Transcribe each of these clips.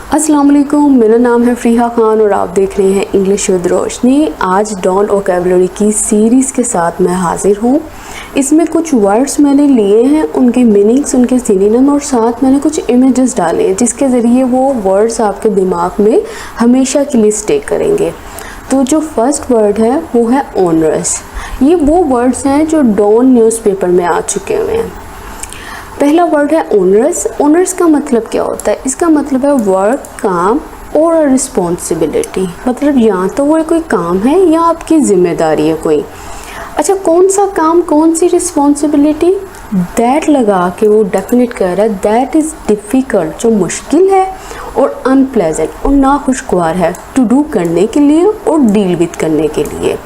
अस्सलाम वालेकुम, मेरा नाम है फ़रीहा खान और आप देख रहे हैं इंग्लिश विद रोशनी। आज डॉन वोकैबुलरी की सीरीज़ के साथ मैं हाज़िर हूँ। इसमें कुछ वर्ड्स मैंने लिए हैं, उनके मीनिंग्स, उनके सिनोनिम और साथ मैंने कुछ इमेजेस डाले हैं जिसके ज़रिए वो वर्ड्स आपके दिमाग में हमेशा के लिए स्टे करेंगे। तो जो फर्स्ट वर्ड है वो है ऑनरस। ये वो वर्ड्स हैं जो डॉन न्यूज़पेपर में आ चुके हुए हैं। पहला वर्ड है ओनरस। ओनरस का मतलब क्या होता है? इसका मतलब है वर्क, काम और रिस्पॉन्सिबिलिटी। मतलब या तो वो कोई काम है या आपकी जिम्मेदारी है कोई। अच्छा, कौन सा काम, कौन सी रिस्पॉन्सिबिलिटी? दैट लगा के वो डेफिनेट कर रहा है दैट इज़ डिफ़िकल्ट, जो मुश्किल है और अनप्लेजेंट और नाखुशगवार है टू डू करने के लिए और डील विद करने के लिए।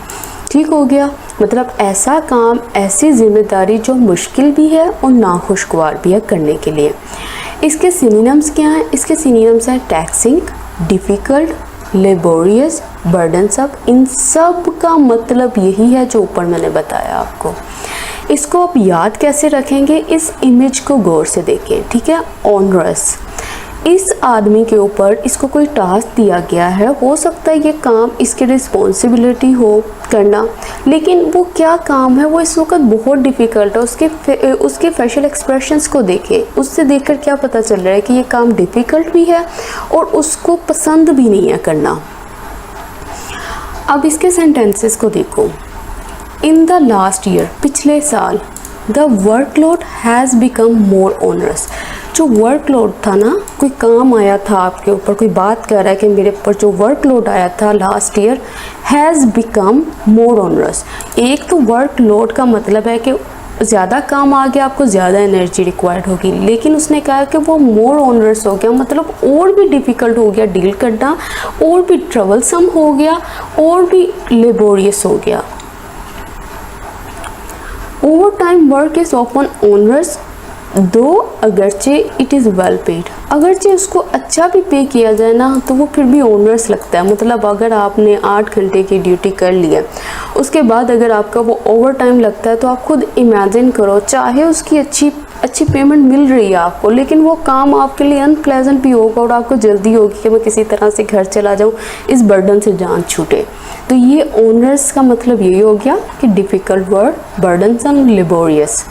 ठीक हो गया, मतलब ऐसा काम, ऐसी जिम्मेदारी जो मुश्किल भी है और नाखुशगवार भी है करने के लिए। इसके सिनोनिम्स क्या हैं? इसके सिनोनिम्स हैं टैक्सिंग, डिफ़िकल्ट, लेबोरियस, बर्डनसम। इन सब का मतलब यही है जो ऊपर मैंने बताया आपको। इसको आप याद कैसे रखेंगे? इस इमेज को गौर से देखें, ठीक है। ऑनरस, इस आदमी के ऊपर इसको कोई टास्क दिया गया है, हो सकता है ये काम इसकी रिस्पॉन्सिबिलिटी हो करना, लेकिन वो क्या काम है वो इस वक्त बहुत डिफ़िकल्ट है। उसके फेशियल एक्सप्रेशंस को देखें, उससे देखकर क्या पता चल रहा है कि ये काम डिफ़िकल्ट भी है और उसको पसंद भी नहीं है करना। अब इसके सेंटेंसेस को देखो। इन द लास्ट ईयर, पिछले साल, the workload has become more onerous. जो वर्कलोड था ना, कोई काम आया था आपके ऊपर, कोई बात कर रहा है कि मेरे ऊपर जो वर्कलोड आया था last year, has become more onerous. एक तो वर्कलोड का मतलब है कि ज़्यादा काम आ गया, आपको ज़्यादा एनर्जी रिक्वायर्ड होगी, लेकिन उसने कहा कि वो मोर ऑनरस हो गया, मतलब और भी डिफ़िकल्ट हो गया डील करना, और भी ट्रबलसम हो गया, और भी लेबोरियस हो गया। Over time work is often onerous दो अगरचे इट इज़ वेल पेड। अगरचे उसको अच्छा भी पे किया जाए ना तो वो फिर भी ऑनरस लगता है। मतलब अगर आपने 8 घंटे की ड्यूटी कर लिया, उसके बाद अगर आपका वो ओवर टाइम लगता है तो आप खुद इमेजिन करो, चाहे उसकी अच्छी पेमेंट मिल रही है आपको, लेकिन वो काम आपके लिए अनप्लेजेंट भी होगा और आपको जल्दी होगी कि मैं किसी तरह से घर चला जाऊँ, इस बर्डन से जान छूटे। तो ये ऑनरस का मतलब यही हो गया कि difficult word, burdensome, laborious.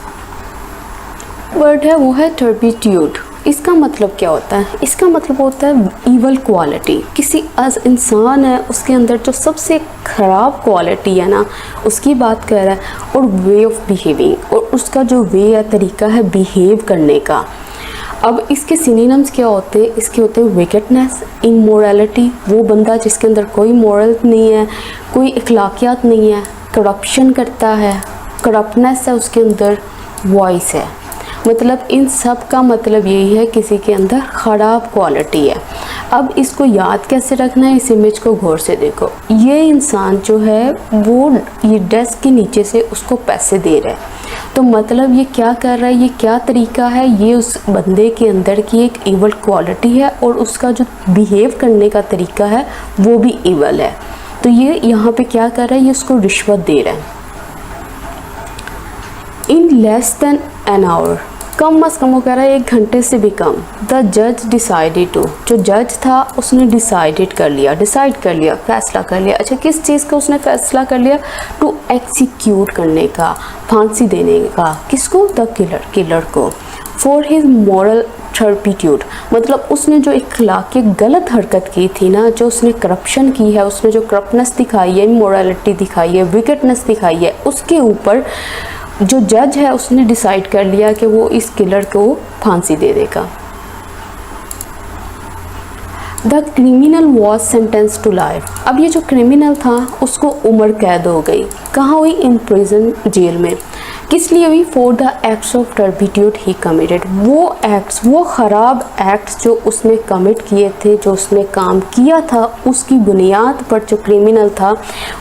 Word है वो है टर्पिट्यूड। इसका मतलब क्या होता है? इसका मतलब होता है ईवल क्वालिटी। किसी इंसान है, उसके अंदर जो सबसे ख़राब क्वालिटी है ना, उसकी बात कर रहा है। और वे ऑफ बिहेविंग, और उसका जो वे है, तरीका है बिहेव करने का। अब इसके सिनोनिम्स क्या होते हैं? इसके होते हैं विकेटनेस, इमोरलिटी, वो बंदा जिसके अंदर कोई मोरल नहीं है, कोई अखलाकियात नहीं है, करप्शन करता है, करप्टनेस है उसके अंदर, वॉइस है। मतलब इन सब का मतलब यही है किसी के अंदर ख़राब क्वालिटी है। अब इसको याद कैसे रखना है? इस इमेज को गौर से देखो। ये इंसान जो है वो ये डेस्क के नीचे से उसको पैसे दे रहा है, तो मतलब ये क्या कर रहा है, ये क्या तरीका है? ये उस बंदे के अंदर की एक ईवल क्वालिटी है और उसका जो बिहेव करने का तरीका है वो भी ईवल है। तो ये यहाँ पे क्या कर रहा है? ये उसको रिश्वत दे रहा है। In less than an hour, come as come वो कह रहा है 1 घंटे से भी कम। द जज डिसाइडेड टू, जो जज था उसने डिसाइड कर लिया, फैसला कर लिया। अच्छा, किस चीज़ का उसने फैसला कर लिया? टू एक्सिक्यूट करने का, फांसी देने का। किसको? द किलर को। फॉर हिज मॉरल टर्पिट्यूड, मतलब उसने जो इखलाकी गलत हरकत की थी ना, जो उसने करप्शन की है, उसने जो करप्टनेस दिखाई है, इमोरलिटी दिखाई है, विकेटनेस दिखाई है, उसके ऊपर जो जज है उसने डिसाइड कर लिया कि वो इस किलर को फांसी दे देगा। The criminal was sentence to life. अब ये जो क्रिमिनल था उसको उम्र कैद हो गई। कहाँ हुई? इन प्रिजन, जेल में। किस लिए हुई? For the acts of turpitude he committed. वो एक्ट्स, वो ख़राब एक्ट्स जो उसने कमिट किए थे, जो उसने काम किया था, उसकी बुनियाद पर जो क्रिमिनल था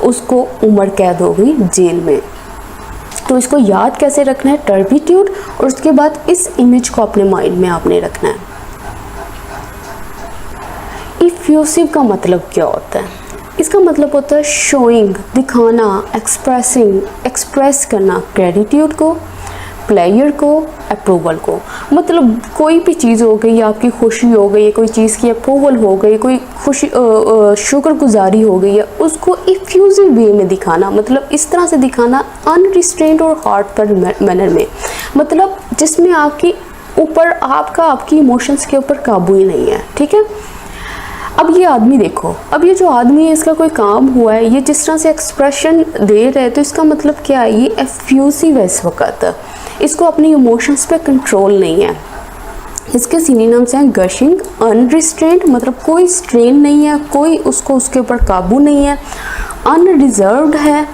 उसको उम्र कैद हो गई जेल में। तो इसको याद कैसे रखना है? टर्पिट्यूड, और उसके बाद इस इमेज को अपने माइंड में आपने रखना है। इफ्यूसिव का मतलब क्या होता है? इसका मतलब होता है शोइंग, दिखाना, एक्सप्रेसिंग, एक्सप्रेस करना ग्रेटिट्यूड को, प्लेयर को अप्रूवल को। मतलब कोई भी चीज़ हो गई, आपकी खुशी हो गई, कोई चीज़ की अप्रूवल हो गई, कोई खुशी शुक्रगुजारी हो गई है, उसको इफ्यूजिव वे में दिखाना, मतलब इस तरह से दिखाना अनरिस्ट्रेंड और हार्टफुल मैनर में, मतलब जिसमें आपकी ऊपर आपकी इमोशंस के ऊपर काबू ही नहीं है। ठीक है, अब ये आदमी देखो, अब ये जो आदमी है इसका कोई काम हुआ है, ये जिस तरह से एक्सप्रेशन दे रहे हैं तो इसका मतलब क्या है, ये एफ्यूसिव है इस वक्त, इसको अपनी इमोशंस पे कंट्रोल नहीं है। इसके सिनोनिम्स हैं गशिंग, अनरिस्ट्रेंड मतलब कोई स्ट्रेन नहीं है, कोई उसको उसके ऊपर काबू नहीं है, अनरिजर्व्ड है,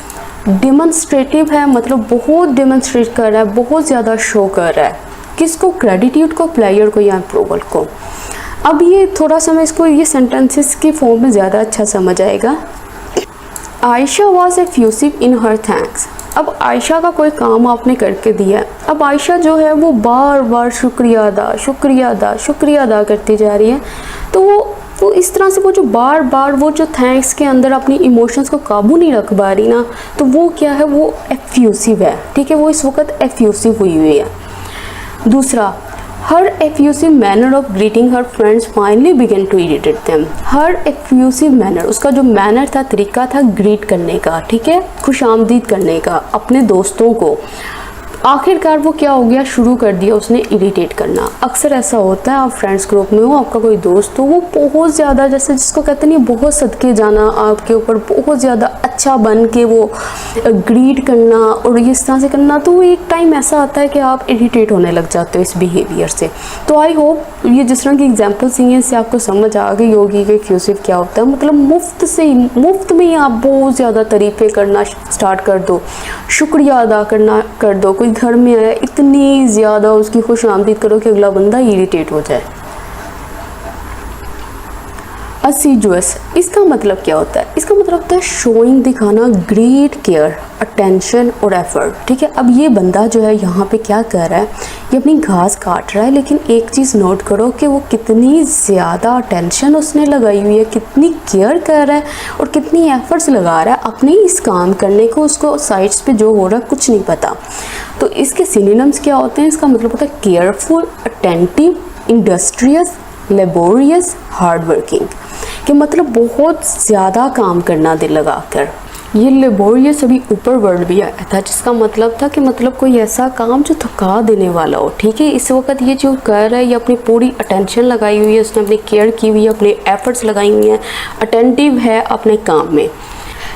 डिमॉन्स्ट्रेटिव है मतलब बहुत डिमॉन्स्ट्रेट कर रहा है, बहुत ज़्यादा शो कर रहा है, किसको, ग्रेटिट्यूड को, प्लेयर को या अप्रूवल को। अब ये थोड़ा सा मैं इसको ये सेंटेंसेस की फॉर्म में ज़्यादा अच्छा समझ आएगा। Ayesha was effusive in her thanks. अब आयशा का कोई काम आपने करके दिया है, अब आयशा जो है वो बार बार शुक्रिया अदा करती जा रही है, तो वो इस तरह से वो जो बार बार वो जो थैंक्स के अंदर अपनी इमोशंस को काबू नहीं रख पा रही ना, तो वो क्या है, वो एफ्यूसिव है। ठीक है, वो इस वक्त एफ्यूसिव हुई हुई है। दूसरा, her effusive manner of greeting her friends finally began to irritate them. Her effusive manner, उसका जो मैनर था, तरीका था ग्रीट करने का, ठीक है, खुशामदीद करने का अपने दोस्तों को, आखिरकार वो क्या हो गया, शुरू कर दिया उसने इरिटेट करना। अक्सर ऐसा होता है, आप फ्रेंड्स ग्रुप में हो, आपका कोई दोस्त हो, वो बहुत ज़्यादा, जैसे जिसको कहते नहीं, बहुत सदके जाना, आपके ऊपर बहुत ज़्यादा अच्छा बन के वो ग्रीट करना और इस तरह से करना, तो एक टाइम ऐसा आता है कि आप इरिटेट होने लग जाते हो इस बिहेवियर से। तो आई होप ये जिस तरह की एग्जाम्पल्स हैं इससे आपको समझ आ गई होगी कि एफ्यूसिव क्या होता है। मतलब मुफ्त में ही आप बहुत ज़्यादा तारीफ़ें करना स्टार्ट कर दो, शुक्रिया अदा करना कर दो, कोई घर में आया इतनी ज़्यादा उसकी खुशामदीद करो कि अगला बंदा इरिटेट हो जाए। असिजुअस, इसका मतलब क्या होता है, इसका मतलब होता है शोइंग, दिखाना ग्रेट केयर, अटेंशन और एफर्ट। ठीक है, अब ये बंदा जो है यहाँ पे क्या कर रहा है, ये अपनी घास काट रहा है, लेकिन एक चीज़ नोट करो कि वो कितनी ज़्यादा अटेंशन उसने लगाई हुई है, कितनी केयर कर रहा है और कितनी एफर्ट्स लगा रहा है अपने इस काम करने को, उसको साइड्स पे जो हो रहा है कुछ नहीं पता। तो इसके सिनोनिम्स क्या होते हैं, इसका मतलब होता है careful, attentive, industrious, laborious, hard working, कि मतलब बहुत ज़्यादा काम करना दिल लगा कर। ये लेबोरियस अभी ऊपर वर्ड भी आया था, जिसका मतलब था कि मतलब कोई ऐसा काम जो थका देने वाला हो। ठीक है, इस वक्त ये जो कर रहा है, ये अपनी पूरी अटेंशन लगाई हुई है, उसने अपनी केयर की हुई है, अपने एफर्ट्स लगाई हुई हैं, अटेंटिव है अपने काम में।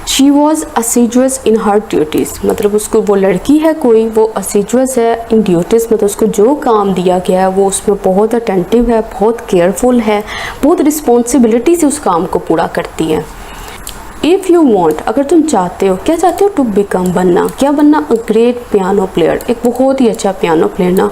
शी वॉज असिजुअस इन हर ड्यूटीज़, मतलब उसको, वो लड़की है कोई, वो असिजुअस है इन ड्यूटीज़, मतलब उसको जो काम दिया गया है वो उसमें बहुत अटेंटिव है, बहुत केयरफुल है, बहुत रिस्पॉन्सिबिलिटी से उस काम को पूरा करती है। इफ़ यू वॉन्ट, अगर तुम चाहते हो, क्या चाहते हो, टू बिकम, बनना, क्या बनना, अ ग्रेट पियानो प्लेयर, एक बहुत ही अच्छा पियानो प्लेयर ना,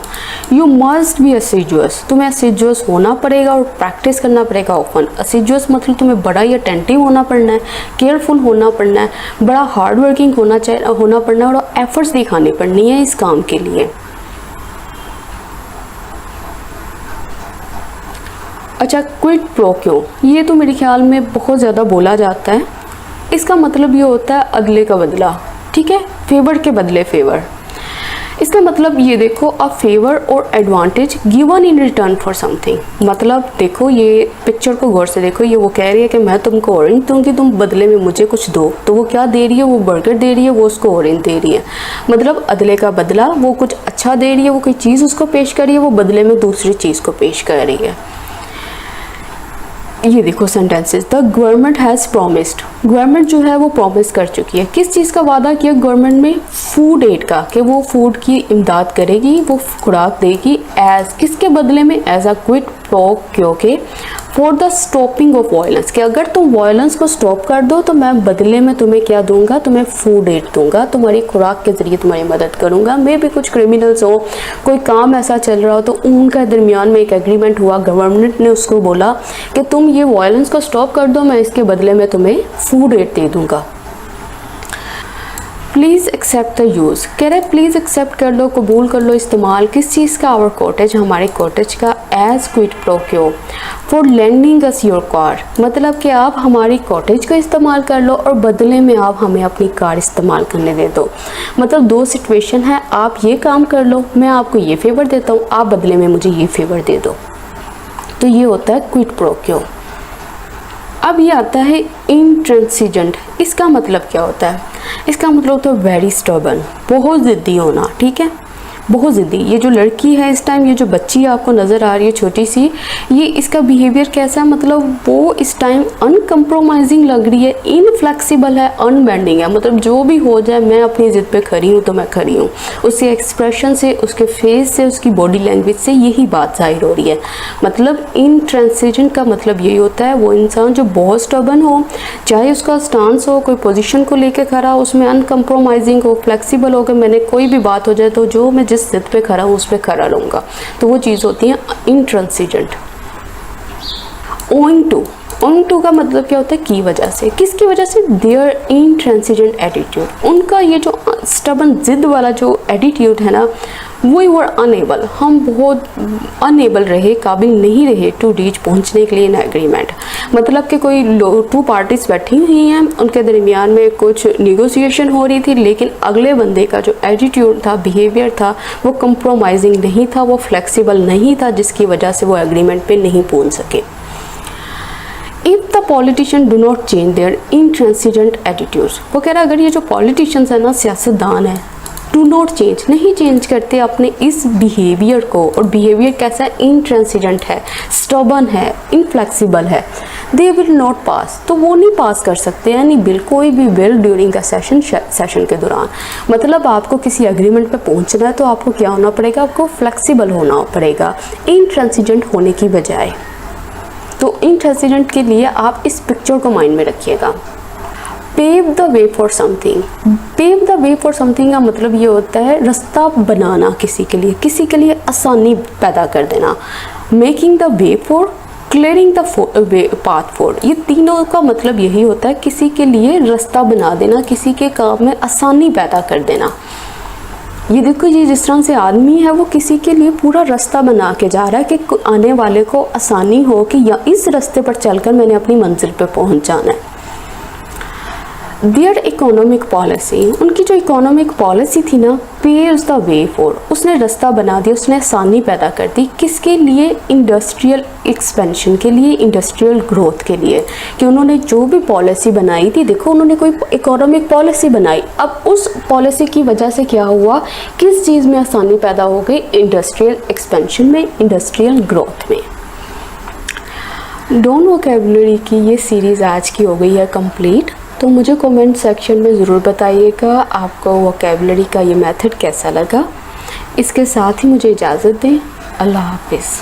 यू मस्ट बी असिजुअस, तुम्हें असिजुअस होना पड़ेगा और प्रैक्टिस करना पड़ेगा ऑफन। असिजुअस मतलब तुम्हें बड़ा ही अटेंटिव होना पड़ना है, केयरफुल होना पड़ना है, बड़ा हार्ड वर्किंग होना पड़ना है और एफर्ट्स दिखानी पड़नी है इस काम के लिए। अच्छा, क्विड प्रो क्यो, ये तो मेरे ख्याल में बहुत ज़्यादा बोला जाता है। इसका मतलब ये होता है अदले का बदला। ठीक है, फेवर के बदले फेवर। इसका मतलब ये देखो, अ फेवर और advantage given in return for something. मतलब देखो, ये पिक्चर को गौर से देखो, ये वो कह रही है कि मैं तुमको ऑरेंज दूंगी, तुम बदले में मुझे कुछ दो। तो वो क्या दे रही है, वो बर्गर दे रही है, वो उसको ऑरेंज दे रही है। मतलब अदले का बदला, वो कुछ अच्छा दे रही है, वो कोई चीज़ उसको पेश कर रही है, वो बदले में दूसरी चीज़ को पेश कर रही है। ये देखो sentences, the government has promised, government जो है वो प्रॉमिस कर चुकी है। किस चीज़ का वादा किया गवर्नमेंट में, फूड एड का, कि वो फूड की इमदाद करेगी, वो खुराक देगी, एज, किसके बदले में, एज अ क्विड प्रो क्यो के, for the stopping of violence, कि अगर तुम वायलेंस को स्टॉप कर दो तो मैं बदले में तुम्हें क्या दूंगा, तुम्हें फूड एड दूंगा, तुम्हारी खुराक के ज़रिए तुम्हारी मदद करूंगा। मे भी कुछ क्रिमिनल्स हो, कोई काम ऐसा चल रहा हो, तो उनका दरमियान में एक एग्रीमेंट हुआ, गवर्नमेंट ने उसको बोला कि तुम ये वायलेंस को स्टॉप कर दो, मैं इसके बदले में तुम्हें फूड एड दे दूंगा। प्लीज़ एक्सेप्ट द यूज़, कह रहे प्लीज़ एक्सेप्ट कर लो, कबूल कर लो इस्तेमाल किस चीज़ का, आवर कॉटेज, हमारे कॉटेज का, as quid pro quo for lending us your car, मतलब कि आप हमारी कॉटेज को इस्तेमाल कर लो और बदले में आप हमें अपनी कार इस्तेमाल करने दे दो। मतलब दो सिचुएशन है, आप ये काम कर लो, मैं आपको ये फेवर देता हूँ, आप बदले में मुझे ये फेवर दे दो। तो ये होता है क्विड प्रो क्यो। अब ये आता है इंट्रांसिजेंट, इसका मतलब क्या होता है? इसका मतलब तो वेरी स्टबर्न, बहुत ज़िद्दी होना, ठीक है, बहुत ज़िद्दी। ये जो लड़की है इस टाइम, ये जो बच्ची आपको नज़र आ रही है छोटी सी, ये इसका बिहेवियर कैसा है? मतलब वो इस टाइम अनकम्प्रोमाइजिंग लग रही है, इनफ्लेक्सिबल है, अनबेंडिंग है, मतलब जो भी हो जाए मैं अपनी ज़िद पे खड़ी हूँ तो मैं खड़ी हूँ। उसके एक्सप्रेशन से, उसके फेस से, उसकी बॉडी लैंग्वेज से यही बात जाहिर हो रही है। मतलब इंट्रांसिजेंट का मतलब यही होता है, वो इंसान जो बहुत स्टबर्न हो, चाहे उसका स्टांस हो, कोई पोजीशन को लेकर खड़ा हो, उसमें अनकम्प्रोमाइजिंग हो, फ्लेक्सिबल हो, कि मैंने कोई भी बात हो जाए तो जो मैं जिस जिद पे खड़ा हूँ उस पे खड़ा रहूँगा, तो वो चीज़ होती है इंट्रांसिजेंट। ओइंग टू का मतलब क्या होता है? की वजह से, किसकी वजह से? देयर इंट्रांसिजेंट एटीट्यूड, उनका ये जो स्टबर्न जिद वाला जो एटीट्यूड है ना, वही वो अनेबल, हम बहुत अनेबल रहे, काबिल नहीं रहे टू रीच, पहुंचने के लिए इन एग्रीमेंट। मतलब कि कोई टू पार्टीज बैठी हुई हैं, उनके दरमियान में कुछ निगोशिएशन हो रही थी, लेकिन अगले बंदे का जो एटीट्यूड था, बिहेवियर था, वो कंप्रोमाइजिंग नहीं था, वो फ्लेक्सिबल नहीं था, जिसकी वजह से वो एग्रीमेंट पे नहीं पहुंच सके। If the politician do not change their intransigent attitudes, वो कह रहा है अगर ये जो पॉलिटिशियंस है ना, सियासतदान है, डू नॉट चेंज, नहीं चेंज करते अपने इस बिहेवियर को, और बिहेवियर कैसा है? इंट्रांसिजेंट है, स्टबर्न है, इनफ्लेक्सिबल है, दे विल नॉट पास, तो वो नहीं पास कर सकते, यानी बिल, कोई भी बिल ड्यूरिंग द सेशन के दौरान। मतलब आपको किसी एग्रीमेंट पे पहुंचना है तो आपको क्या होना पड़ेगा? आपको फ्लेक्सिबल होना पड़ेगा, इंट्रांसिजेंट होने की बजाय। तो इंट्रांसिजेंट के लिए आप इस पिक्चर को माइंड में रखिएगा। Pave the way for something, pave the way for something का मतलब ये होता है रास्ता बनाना किसी के लिए आसानी पैदा कर देना। Making the way for, clearing the path for, ये तीनों का मतलब यही होता है, किसी के लिए रास्ता बना देना, किसी के काम में आसानी पैदा कर देना। ये देखो, ये जिस तरह से आदमी है वो किसी के लिए पूरा रास्ता बना के जा रहा है कि आने वाले को आसानी हो कि या इस रास्ते पर चलकर मैंने अपनी मंजिल पर पहुंच जाना है। देयर इकोनॉमिक पॉलिसी, उनकी जो इकोनॉमिक पॉलिसी थी ना, पेव्स द वे फॉर, उसने रास्ता बना दिया, उसने आसानी पैदा कर दी, किसके लिए? इंडस्ट्रियल एक्सपेंशन के लिए, इंडस्ट्रियल ग्रोथ के लिए, कि उन्होंने जो भी पॉलिसी बनाई थी, देखो उन्होंने कोई इकोनॉमिक पॉलिसी बनाई, अब उस पॉलिसी की वजह से क्या हुआ, किस चीज़ में आसानी पैदा हो गई? इंडस्ट्रियल एक्सपेंशन में, इंडस्ट्रियल ग्रोथ में। डॉन वोकैबुलरी की ये सीरीज़ आज की हो गई है कंप्लीट। तो मुझे कमेंट सेक्शन में ज़रूर बताइएगा आपको वोकैबुलरी का ये मेथड कैसा लगा। इसके साथ ही मुझे इजाज़त दें, अल्लाह हाफिज़।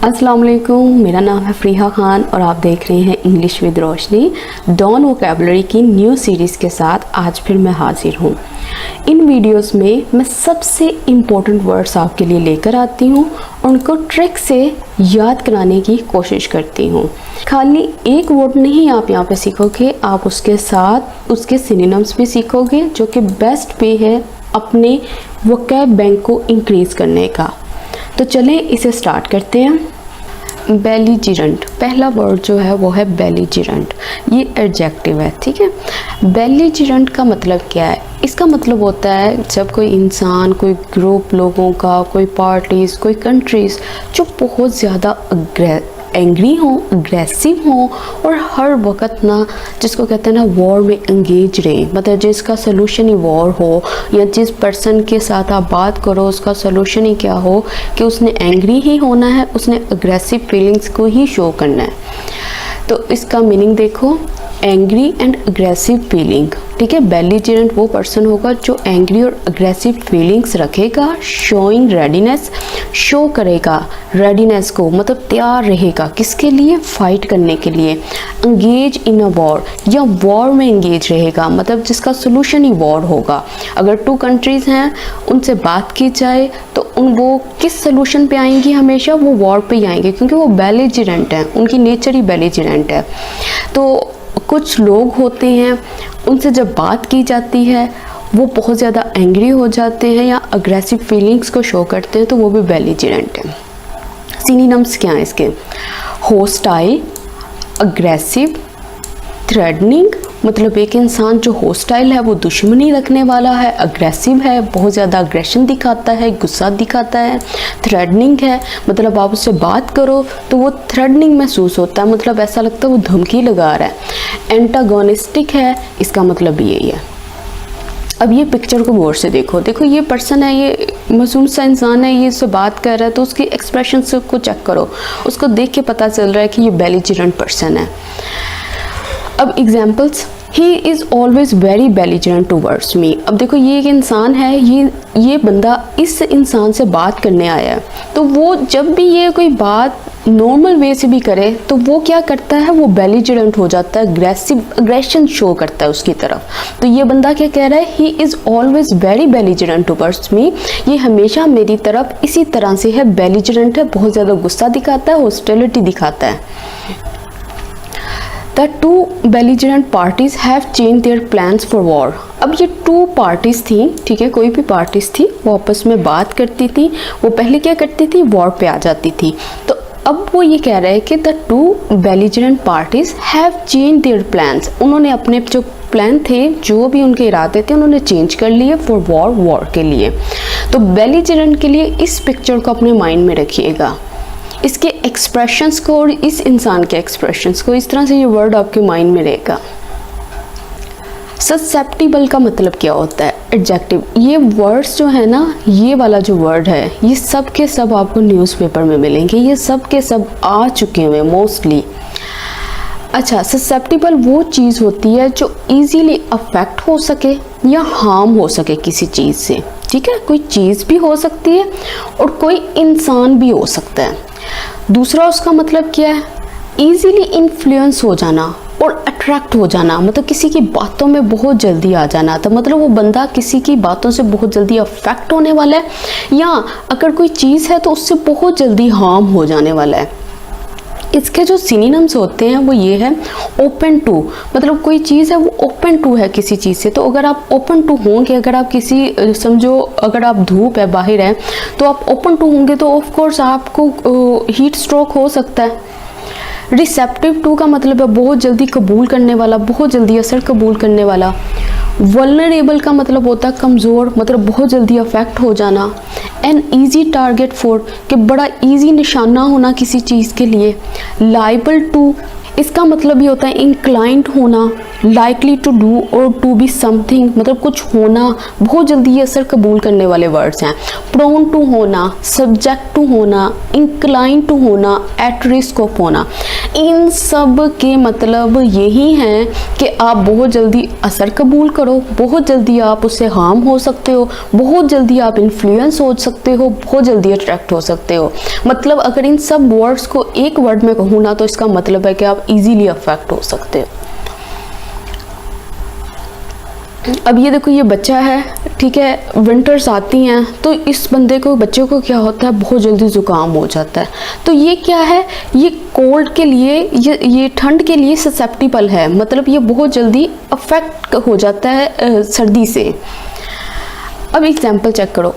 अस्सलाम वालेकुम, मेरा नाम है फ़रीहा ख़ान और आप देख रहे हैं इंग्लिश विद रोशनी। डॉन वोकैबुलरी की न्यू सीरीज़ के साथ आज फिर मैं हाजिर हूँ। इन वीडियोस में मैं सबसे इम्पोर्टेंट वर्ड्स आपके लिए लेकर आती हूँ, उनको ट्रिक से याद कराने की कोशिश करती हूँ। खाली एक वर्ड नहीं आप यहाँ पे सीखोगे, आप उसके साथ उसके सिनोनिम्स भी सीखोगे, जो कि बेस्ट वे है अपने वोकैब बैंक को इंक्रीज़ करने का। तो चलें इसे स्टार्ट करते हैं। बेलीजिरेंट, पहला वर्ड जो है वो है बेलीजिरेंट, ये एडजेक्टिव है, ठीक है। बेलीजिरेंट का मतलब क्या है? इसका मतलब होता है जब कोई इंसान, कोई ग्रुप लोगों का, कोई पार्टीज़, कोई कंट्रीज़ जो बहुत ज़्यादा एंग्री हों, अग्रेसिव हों और हर वक्त ना, जिसको कहते हैं ना, वॉर में एंगेज रहे, मतलब जिसका सलूशन ही वॉर हो, या जिस पर्सन के साथ आप बात करो उसका सलूशन ही क्या हो कि उसने एंग्री ही होना है, उसने अग्रेसिव फीलिंग्स को ही शो करना है। तो इसका मीनिंग देखो, एंग्री एंड अग्रेसिव फीलिंग, ठीक है। बेलीजिरेंट वो पर्सन होगा जो एंग्री और अग्रेसिव फीलिंग्स रखेगा। शोइंग रेडीनेस, शो करेगा रेडीनेस को, मतलब तैयार रहेगा किसके लिए? फाइट करने के लिए। एंगेज इन अ वॉर, या वॉर में एंगेज रहेगा, मतलब जिसका सोल्यूशन ही वॉर होगा। अगर टू कंट्रीज़ हैं, उनसे बात की जाए तो वो किस सोल्यूशन पे आएंगी? हमेशा वो वॉर पे ही आएंगे, क्योंकि वो बेलीजिरेंट हैं, उनकी नेचर ही बेलीजिरेंट है। तो कुछ लोग होते हैं, उनसे जब बात की जाती है वो बहुत ज़्यादा एंग्री हो जाते हैं या अग्रेसिव फीलिंग्स को शो करते हैं, तो वो भी बेलिजरेंट है। सिनोनिम्स क्या हैं इसके? होस्टाइल, अग्रेसिव, थ्रेटनिंग, मतलब एक इंसान जो होस्टाइल है वो दुश्मनी रखने वाला है, अग्रेसिव है, बहुत ज़्यादा अग्रेशन दिखाता है, गुस्सा दिखाता है, थ्रेटनिंग है, मतलब आप उससे बात करो तो वो थ्रेटनिंग महसूस होता है, मतलब ऐसा लगता है वो धमकी लगा रहा है। एंटागोनिस्टिक है, इसका मतलब यही है। अब ये पिक्चर को गौर से देखो, देखो ये पर्सन है, ये मासूम सा इंसान है, ये उससे बात कर रहा है, तो उसकी एक्सप्रेशन को चेक करो, उसको देख के पता चल रहा है कि ये बेलिजरेंट पर्सन है। अब examples, he is always very belligerent towards me. अब देखो ये एक इंसान है, ये बंदा इस इंसान से बात करने आया है, तो वो जब भी ये कोई बात नॉर्मल वे से भी करे तो वो क्या करता है, वो बेलिजरेंट हो जाता है, अग्रेशन शो करता है उसकी तरफ। तो ये बंदा क्या कह रहा है, he is always very belligerent towards me, ये हमेशा मेरी तरफ इसी तरह से है, बेलिजरेंट है, बहुत ज़्यादा गुस्सा दिखाता है, हॉस्टिलिटी दिखाता है। The two belligerent parties have changed their plans for war। अब ये टू पार्टीज थी, ठीक है, कोई भी पार्टीज थी, वो आपस में बात करती थी, वो पहले क्या करती थी, वॉर पे आ जाती थी। तो अब वो ये कह रहा है कि the two belligerent parties have change their plans, उन्होंने अपने जो प्लान थे, जो भी उनके इरादे थे, उन्होंने चेंज कर लिए फॉर वॉर के लिए। तो बेलिजरेंट के लिए इस पिक्चर को अपने माइंड में रखिएगा, इसके एक्सप्रेशंस को और इस इंसान के एक्सप्रेशंस को, इस तरह से ये वर्ड आपके माइंड में रहेगा। ससेप्टिबल का मतलब क्या होता है? एडजेक्टिव। ये वर्ड्स जो है ना, ये वाला जो वर्ड है, ये सब के सब आपको न्यूज़पेपर में मिलेंगे, ये सब के सब आ चुके हुए मोस्टली। अच्छा, ससेप्टिबल वो चीज़ होती है जो इजीली अफेक्ट हो सके या हार्म हो सके किसी चीज़ से, ठीक है, कोई चीज़ भी हो सकती है और कोई इंसान भी हो सकता है। दूसरा उसका मतलब क्या है, इजीली इन्फ्लुएंस हो जाना और अट्रैक्ट हो जाना, मतलब किसी की बातों में बहुत जल्दी आ जाना, तो मतलब वो बंदा किसी की बातों से बहुत जल्दी अफेक्ट होने वाला है, या अगर कोई चीज़ है तो उससे बहुत जल्दी हार्म हो जाने वाला है। इसके जो सिनोनिम्स होते हैं वो ये है, ओपन टू, मतलब कोई चीज़ है वो ओपन टू है किसी चीज़ से, तो अगर आप ओपन टू होंगे, अगर आप किसी, समझो अगर आप धूप है, बाहर है, तो आप ओपन टू होंगे तो ऑफ कोर्स आपको हीट स्ट्रोक हो सकता है। रिसेप्टिव टू का मतलब है बहुत जल्दी कबूल करने वाला, बहुत जल्दी असर कबूल करने वाला। वल्नरेबल का मतलब होता है कमज़ोर, मतलब बहुत जल्दी अफेक्ट हो जाना। एन ईजी टारगेट फॉर, कि बड़ा ईजी निशाना होना किसी चीज़ के लिए। लाइबल टू, इसका मतलब ये होता है इंक्लाइंड होना, लाइकली टू डू और टू बी समथिंग, मतलब कुछ होना, बहुत जल्दी ये असर कबूल करने वाले वर्ड्स हैं। प्रोन टू होना, सब्जेक्ट टू होना, इंक्लाइन टू होना, एट रिस्क ऑफ होना, इन सब के मतलब यही हैं कि आप बहुत जल्दी असर कबूल करो, बहुत जल्दी आप उससे हार्म हो सकते हो, बहुत जल्दी आप इन्फ्लुएंस हो सकते हो, बहुत जल्दी अट्रैक्ट हो सकते हो। मतलब अगर इन सब वर्ड्स को एक वर्ड में कहूँ ना, तो इसका मतलब है कि आप इजीली अफेक्ट हो सकते हो। अब ये देखो, ये बच्चा है, ठीक है, विंटर्स आती हैं तो इस बच्चे को क्या होता है, बहुत जल्दी ज़ुकाम हो जाता है। तो ये क्या है, ये कोल्ड के लिए, ये ठंड के लिए ससेप्टिबल है, मतलब ये बहुत जल्दी अफेक्ट हो जाता है सर्दी से। अब एग्जाम्पल चेक करो,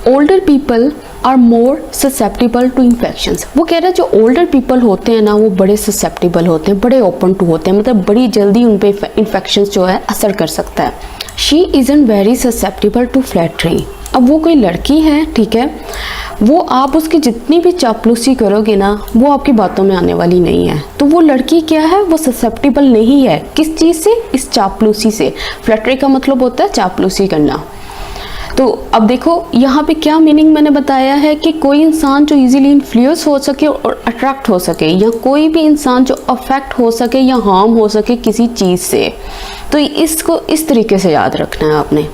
older people are more susceptible to infections. वो कह रहा है जो ओल्डर पीपल होते हैं ना, वो बड़े ससेप्टिबल होते हैं, बड़े ओपन टू होते हैं, मतलब बड़ी जल्दी उन पे इन्फेक्शंस जो है असर कर सकता है। She isn't very susceptible to flattery. अब वो कोई लड़की है, ठीक है, वो आप उसकी जितनी भी चापलूसी करोगे ना, वो आपकी बातों में आने वाली नहीं है। तो वो लड़की क्या है, वो ससेप्टिबल नहीं है, किस चीज़ से, इस चापलूसी से। फ्लैटरी का मतलब होता है चापलूसी करना। तो अब देखो यहाँ पे क्या मीनिंग मैंने बताया है कि कोई इंसान जो इजीली इन्फ्लुएंस हो सके और अट्रैक्ट हो सके, या कोई भी इंसान जो अफेक्ट हो सके या हार्म हो सके किसी चीज़ से। तो इसको इस तरीके से याद रखना है आपने।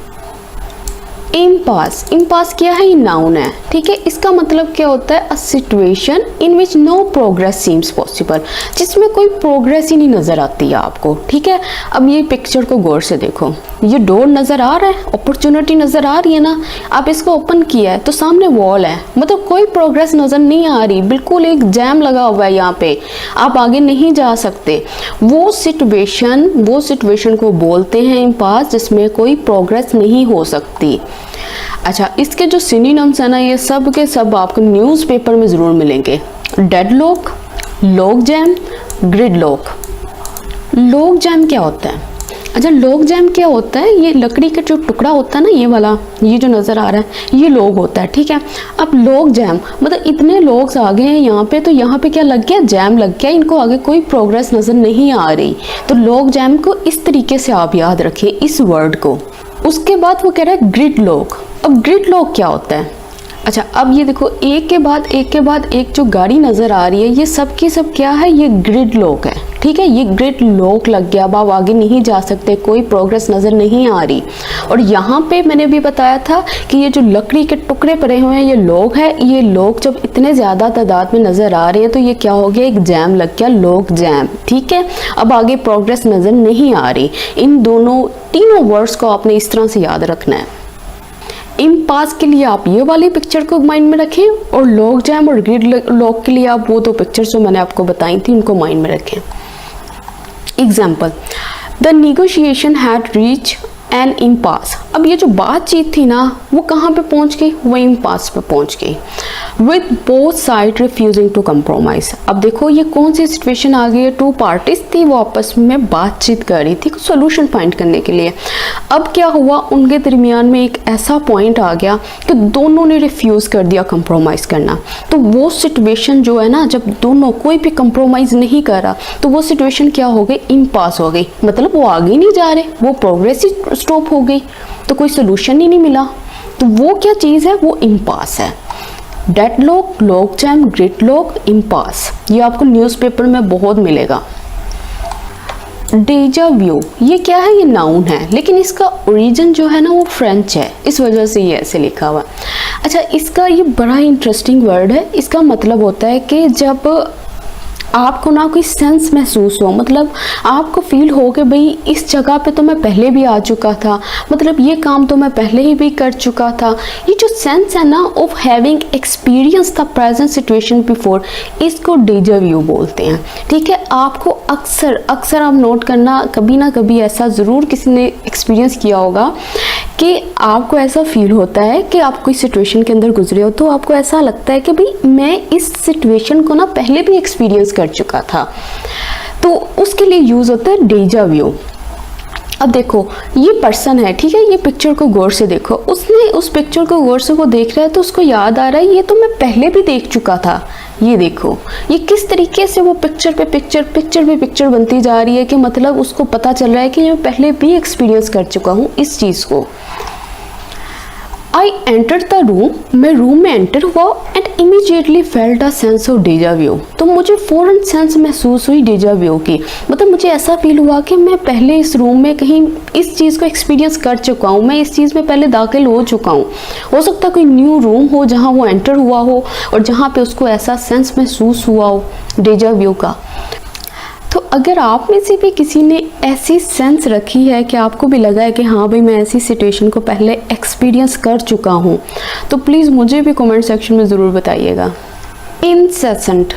इम्पास, इम्पास क्या है? ये नाउन है, ठीक है। इसका मतलब क्या होता है? A situation in which no progress seems possible, जिसमें कोई प्रोग्रेस ही नहीं नजर आती है आपको, ठीक है। अब ये पिक्चर को गौर से देखो, ये डोर नजर आ रहा है, अपॉर्चुनिटी नजर आ रही है ना। आप इसको ओपन किया है तो सामने वॉल है, मतलब कोई प्रोग्रेस नजर नहीं आ रही, बिल्कुल एक जैम लगा हुआ है यहाँ पे, आप आगे नहीं जा सकते। वो सिचुएशन को बोलते हैं इम्पास, जिसमें कोई प्रोग्रेस नहीं हो सकती। अच्छा, इसके जो सिनोनिम्स है ना, ये सब के सब आपको न्यूज़पेपर में ज़रूर मिलेंगे। Deadlock, log jam, gridlock. Log jam क्या होता है? अच्छा, लॉग जैम क्या होता है? ये लकड़ी का जो टुकड़ा होता है ना, ये वाला, ये जो नज़र आ रहा है, ये लॉग होता है, ठीक है। अब लॉग जैम मतलब इतने लॉग्स आ गए हैं यहाँ पे, तो यहाँ पे क्या लग गया? जैम लग गया, इनको आगे कोई प्रोग्रेस नज़र नहीं आ रही। तो लॉग जैम को इस तरीके से आप याद रखिए, इस वर्ड को। उसके बाद वो कह रहा है ग्रिड लॉक। अब ग्रिड लॉक क्या होता है? अच्छा, अब ये देखो, एक के बाद एक जो गाड़ी नज़र आ रही है, ये सब की सब क्या है? ये ग्रिड लॉक है, ठीक है। ये ग्रिड लॉक लग गया, अब आप आगे नहीं जा सकते, कोई प्रोग्रेस नज़र नहीं आ रही। और यहाँ पे मैंने भी बताया था कि ये जो लकड़ी के टुकड़े पड़े हुए हैं, ये लॉग है। ये लॉग जब इतने ज़्यादा तादाद में नज़र आ रहे हैं तो ये क्या हो गया? एक जैम लग गया, लॉग जैम, ठीक है। अब आगे प्रोग्रेस नज़र नहीं आ रही। इन तीनों वर्ड्स को आपने इस तरह से याद रखना है। इम्पास के लिए आप ये वाली पिक्चर को माइंड में रखें, और लॉग जैम और ग्रिड लॉक के लिए आप वो दो पिक्चर्स जो मैंने आपको बताई थी उनको माइंड में रखें। Example, the negotiation had reach an impasse. अब ये जो बातचीत थी ना, वो कहाँ पे पहुँच गई? वो इम्पास पे पहुँच गई। With both side refusing to compromise. अब देखो, ये कौन सी सिचुएशन आ गई है? टू पार्टीज थी, वो आपस में बातचीत कर रही थी सोल्यूशन फाइंड करने के लिए। अब क्या हुआ? उनके दरमियान में एक ऐसा पॉइंट आ गया कि दोनों ने रिफ्यूज़ कर दिया कंप्रोमाइज़ करना। तो वो सिचुएशन जो है ना, जब दोनों कोई भी कंप्रोमाइज़ नहीं कर रहा, तो वो सिचुएशन क्या हो गई? इम्पास हो गई। मतलब वो आगे नहीं जा रहे, वो प्रोग्रेस ही स्टॉप हो गई, तो कोई सोल्यूशन ही नहीं मिला। तो वो क्या चीज़ है? वो इम्पास है। Deadlock, log jam, gridlock, impasse, ये आपको न्यूज़पेपर में बहुत मिलेगा। डेजा व्यू, ये क्या है? ये नाउन है, लेकिन इसका ओरिजिन जो है ना, वो फ्रेंच है, इस वजह से ये ऐसे लिखा हुआ। अच्छा, इसका ये बड़ा इंटरेस्टिंग वर्ड है। इसका मतलब होता है कि जब आपको ना कोई सेंस महसूस हो, मतलब आपको फील हो कि भाई इस जगह पे तो मैं पहले भी आ चुका था, मतलब ये काम तो मैं पहले ही भी कर चुका था। ये जो सेंस है ना of having experience the present situation before, इसको डेजा व्यू बोलते हैं, ठीक है। आपको अक्सर आप नोट करना, कभी ना कभी ऐसा ज़रूर किसी ने एक्सपीरियंस किया होगा कि आपको ऐसा फील होता है कि आप कोई सिचुएशन के अंदर गुजरे हो, तो आपको ऐसा लगता है कि भाई मैं इस सिचुएशन को ना पहले भी एक्सपीरियंस कर चुका था, तो उसके लिए यूज़ होता है डेजा व्यू। अब देखो, ये पर्सन है, ठीक है, ये पिक्चर को गौर से देखो, उसने उस पिक्चर को गौर से वो देख रहा है तो उसको याद आ रहा है ये तो मैं पहले भी देख चुका था। ये देखो, ये किस तरीके से वो पिक्चर पे पिक्चर बनती जा रही है कि मतलब उसको पता चल रहा है कि मैं पहले भी एक्सपीरियंस कर चुका हूँ इस चीज़ को। आई एंटर द रूम, मैं रूम में एंटर हुआ and immediately felt a sense of डेजा view, तो मुझे फ़ौरन सेंस महसूस हुई डेजा व्यू की। मतलब मुझे ऐसा फील हुआ कि मैं पहले इस रूम में कहीं इस चीज़ को एक्सपीरियंस कर चुका हूँ, मैं इस चीज़ में पहले दाखिल हो चुका हूँ। हो सकता है कोई न्यू रूम हो जहाँ वो एंटर हुआ हो और जहाँ पे उसको ऐसा सेंस महसूस हुआ हो डेजा व्यू का। तो अगर आप में से भी किसी ने ऐसी सेंस रखी है कि आपको भी लगा है कि हाँ भाई मैं ऐसी सिचुएशन को पहले एक्सपीरियंस कर चुका हूँ, तो प्लीज़ मुझे भी कमेंट सेक्शन में ज़रूर बताइएगा। इनसेसेंट,